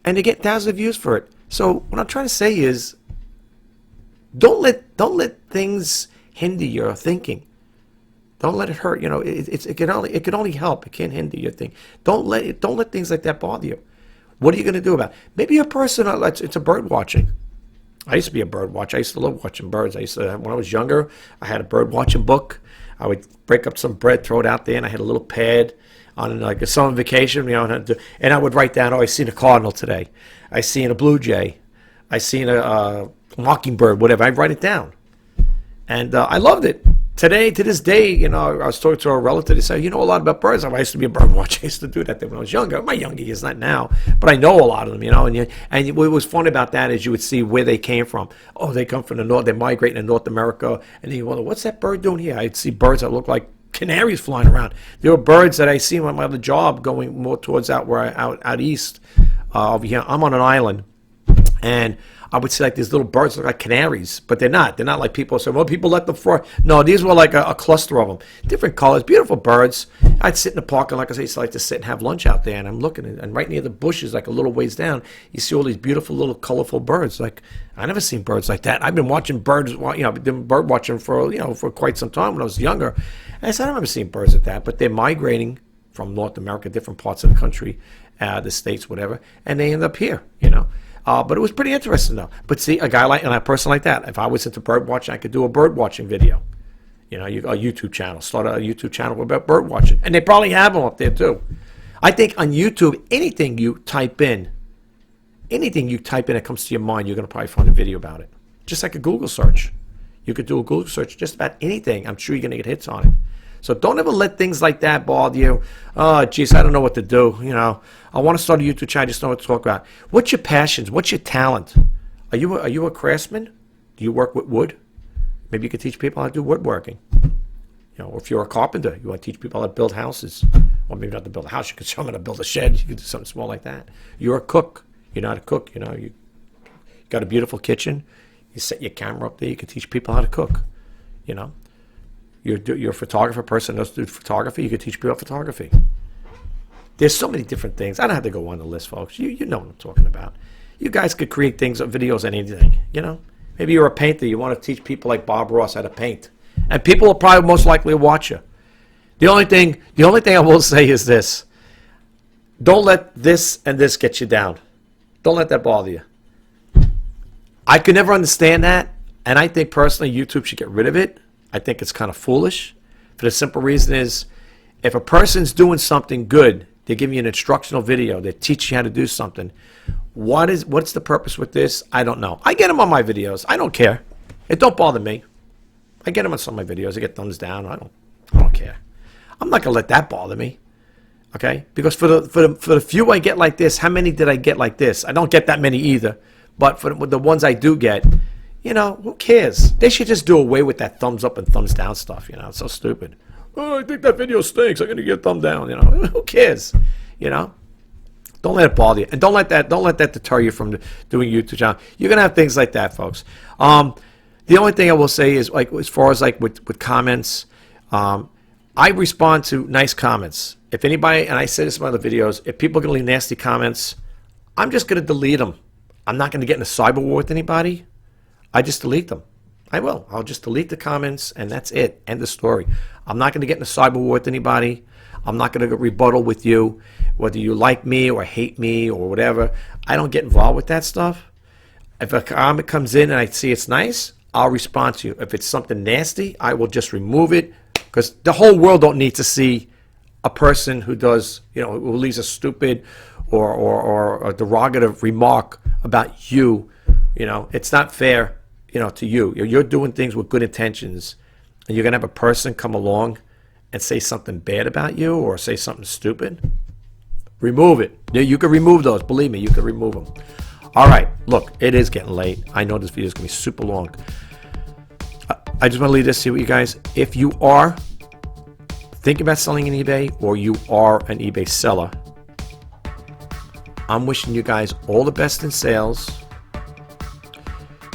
And they get thousands of views for it. So what I'm trying to say is, don't let things hinder your thinking. Don't let it hurt. You know, it can only help. It can't hinder your thing. Don't let things like that bother you. What are you going to do about it? Maybe a person, it's a bird watching. I used to be a bird watcher. I used to love watching birds. When I was younger, I had a bird watching book. I would break up some bread, throw it out there, and I had a little pad on like a summer vacation, you know, and I would write down, oh, I seen a cardinal today. I seen a blue jay. I seen a mockingbird, whatever. I'd write it down. And I loved it. today, to this day, you know, I was talking to a relative. They said, you know a lot about birds. I used to be a bird watcher. I used to do that when I was younger. My younger years, not now, but I know a lot of them, you know. And what was fun about that is you would see where they came from. Oh, they come from the north. They're migrating to North America. And then you wonder, what's that bird doing here? I'd see birds that look like canaries flying around. There were birds that I see on my other job going more towards out east over here. I'm on an island, and I would see like these little birds look like canaries, but they're not. They're not like people say, well, people let them fly. No, these were like a cluster of them. Different colors, beautiful birds. I'd sit in the park, and like I say, I used to like to sit and have lunch out there, and I'm looking, and right near the bushes, like a little ways down, you see all these beautiful little colorful birds. Like, I never seen birds like that. I've been watching birds, you know, I've been bird watching for, you know, for quite some time when I was younger. And I said, I've never seen birds like that, but they're migrating from North America, different parts of the country, the states, whatever, and they end up here, you know. But it was pretty interesting, though. But see, a person like that, if I was into bird watching, I could do a bird watching video. You know, a YouTube channel. Start a YouTube channel about bird watching. And they probably have them up there, too. I think on YouTube, anything you type in that comes to your mind, you're going to probably find a video about it. Just like a Google search. You could do a Google search just about anything. I'm sure you're going to get hits on it. So don't ever let things like that bother you. Oh, geez, I don't know what to do. You know, I want to start a YouTube channel. I just know what to talk about. What's your passions? What's your talent? Are you a craftsman? Do you work with wood? Maybe you could teach people how to do woodworking. You know, or if you're a carpenter, you want to teach people how to build houses. Or maybe not to build a house. You could show them how to build a shed. You could do something small like that. You're a cook. You know how to cook. You know, you got a beautiful kitchen. You set your camera up there. You can teach people how to cook. You know. You're a photographer, person who does do photography. You could teach people photography. There's so many different things. I don't have to go on the list, folks. You know what I'm talking about. You guys could create things, videos, anything. You know, maybe you're a painter. You want to teach people like Bob Ross how to paint, and people will probably most likely watch you. The only thing I will say is this: don't let this and this get you down. Don't let that bother you. I could never understand that, and I think personally YouTube should get rid of it. I think it's kind of foolish for the simple reason is if a person's doing something good, they give you an instructional video, they teach you how to do something. What's the purpose with this? I don't know. I get them on my videos. I don't care. It don't bother me. I get them on some of my videos. I get thumbs down. I don't care. I'm not going to let that bother me. Okay? Because for the few I get like this, how many did I get like this? I don't get that many either. But for the ones I do get, you know, who cares? They should just do away with that thumbs up and thumbs down stuff, you know. It's so stupid. Oh, I think that video stinks. I'm going to get a thumb down, you know. Who cares? You know? Don't let it bother you. And don't let that deter you from doing YouTube channel. You're going to have things like that, folks. The only thing I will say is, like, as far as, like, with comments, I respond to nice comments. If anybody, and I say this in my other videos, if people are going to leave nasty comments, I'm just going to delete them. I'm not going to get in a cyber war with anybody. I just delete them. I will. I'll just delete the comments, and that's it. End of story. I'm not going to get in a cyber war with anybody. I'm not going to rebuttal with you, whether you like me or hate me or whatever. I don't get involved with that stuff. If a comment comes in and I see it's nice, I'll respond to you. If it's something nasty, I will just remove it, because the whole world don't need to see a person who does, you know, who leaves a stupid or a derogative remark about you. You know, it's not fair. You know, to you. You're doing things with good intentions, and you're going to have a person come along and say something bad about you or say something stupid. Remove it. You can remove those. Believe me, you can remove them. All right. Look, it is getting late. I know this video is going to be super long. I just want to leave this to you guys. If you are thinking about selling on eBay or you are an eBay seller, I'm wishing you guys all the best in sales.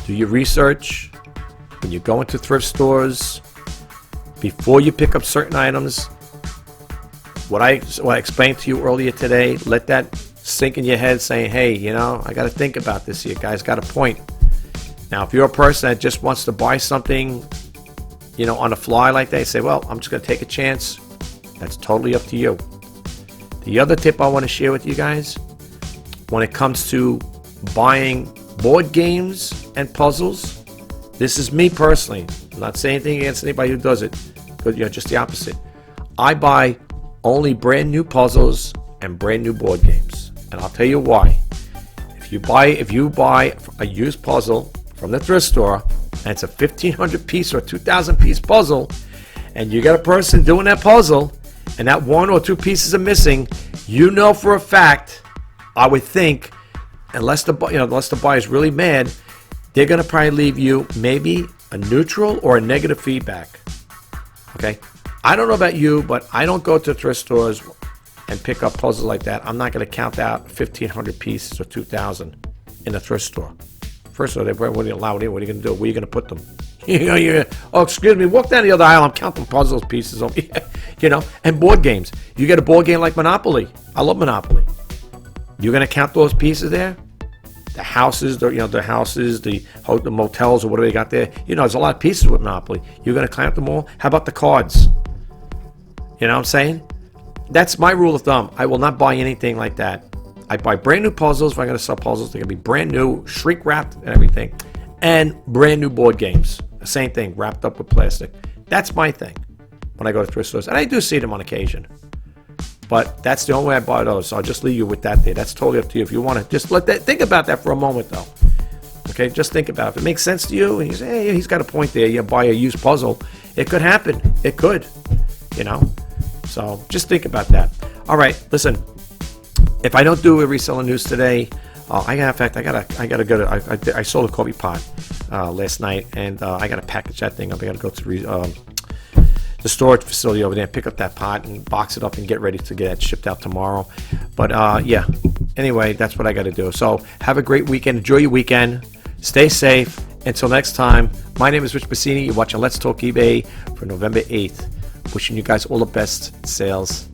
Do your research when you go into thrift stores before you pick up certain items. What I explained to you earlier today, let that sink in your head saying, hey, you know, I got to think about this. You guys got a point. Now, if you're a person that just wants to buy something, you know, on the fly like that, say, well, I'm just going to take a chance. That's totally up to you. The other tip I want to share with you guys, when it comes to buying board games and puzzles, this is me personally. I'm not saying anything against anybody who does it, but, you know, just the opposite. I buy only brand new puzzles and brand new board games, and I'll tell you why. If you buy a used puzzle from the thrift store and it's a 1,500 piece or 2,000 piece puzzle, and you got a person doing that puzzle, and that one or two pieces are missing, you know for a fact, I would think, unless the buyer's really mad, they're gonna probably leave you maybe a neutral or a negative feedback. Okay, I don't know about you, but I don't go to thrift stores and pick up puzzles like that. I'm not gonna count out 1,500 pieces or 2,000 in a thrift store. First of all, they wouldn't allow it in. What are you gonna do? Where are you gonna put them? Oh, excuse me, walk down the other aisle. I'm counting puzzles pieces over here. And board games. You get a board game like Monopoly. I love Monopoly. You're gonna count those pieces there? The houses, the motels or whatever they got there. There's a lot of pieces with Monopoly. You're gonna count them all? How about the cards? You know what I'm saying? That's my rule of thumb. I will not buy anything like that. I buy brand new puzzles. If I'm gonna sell puzzles, they're gonna be brand new, shrink wrapped and everything. And brand new board games. The same thing, wrapped up with plastic. That's my thing when I go to thrift stores. And I do see them on occasion. But that's the only way I buy those. So I'll just leave you with that there. That's totally up to you. If you want to just think about that for a moment, though. Okay, just think about it. If it makes sense to you, and you say, hey, he's got a point there. You buy a used puzzle. It could happen. It could. So just think about that. All right, listen. If I don't do a reseller news today, I gotta go to. I sold a coffee pot last night, and I gotta package that thing up. I gotta go to the storage facility over there, pick up that pot and box it up and get ready to get it shipped out tomorrow. But yeah, anyway, that's what I got to do. So have a great weekend. Enjoy your weekend. Stay safe. Until next time, my name is Rich Pasini. You're watching Let's Talk eBay for November 8th. Wishing you guys all the best sales.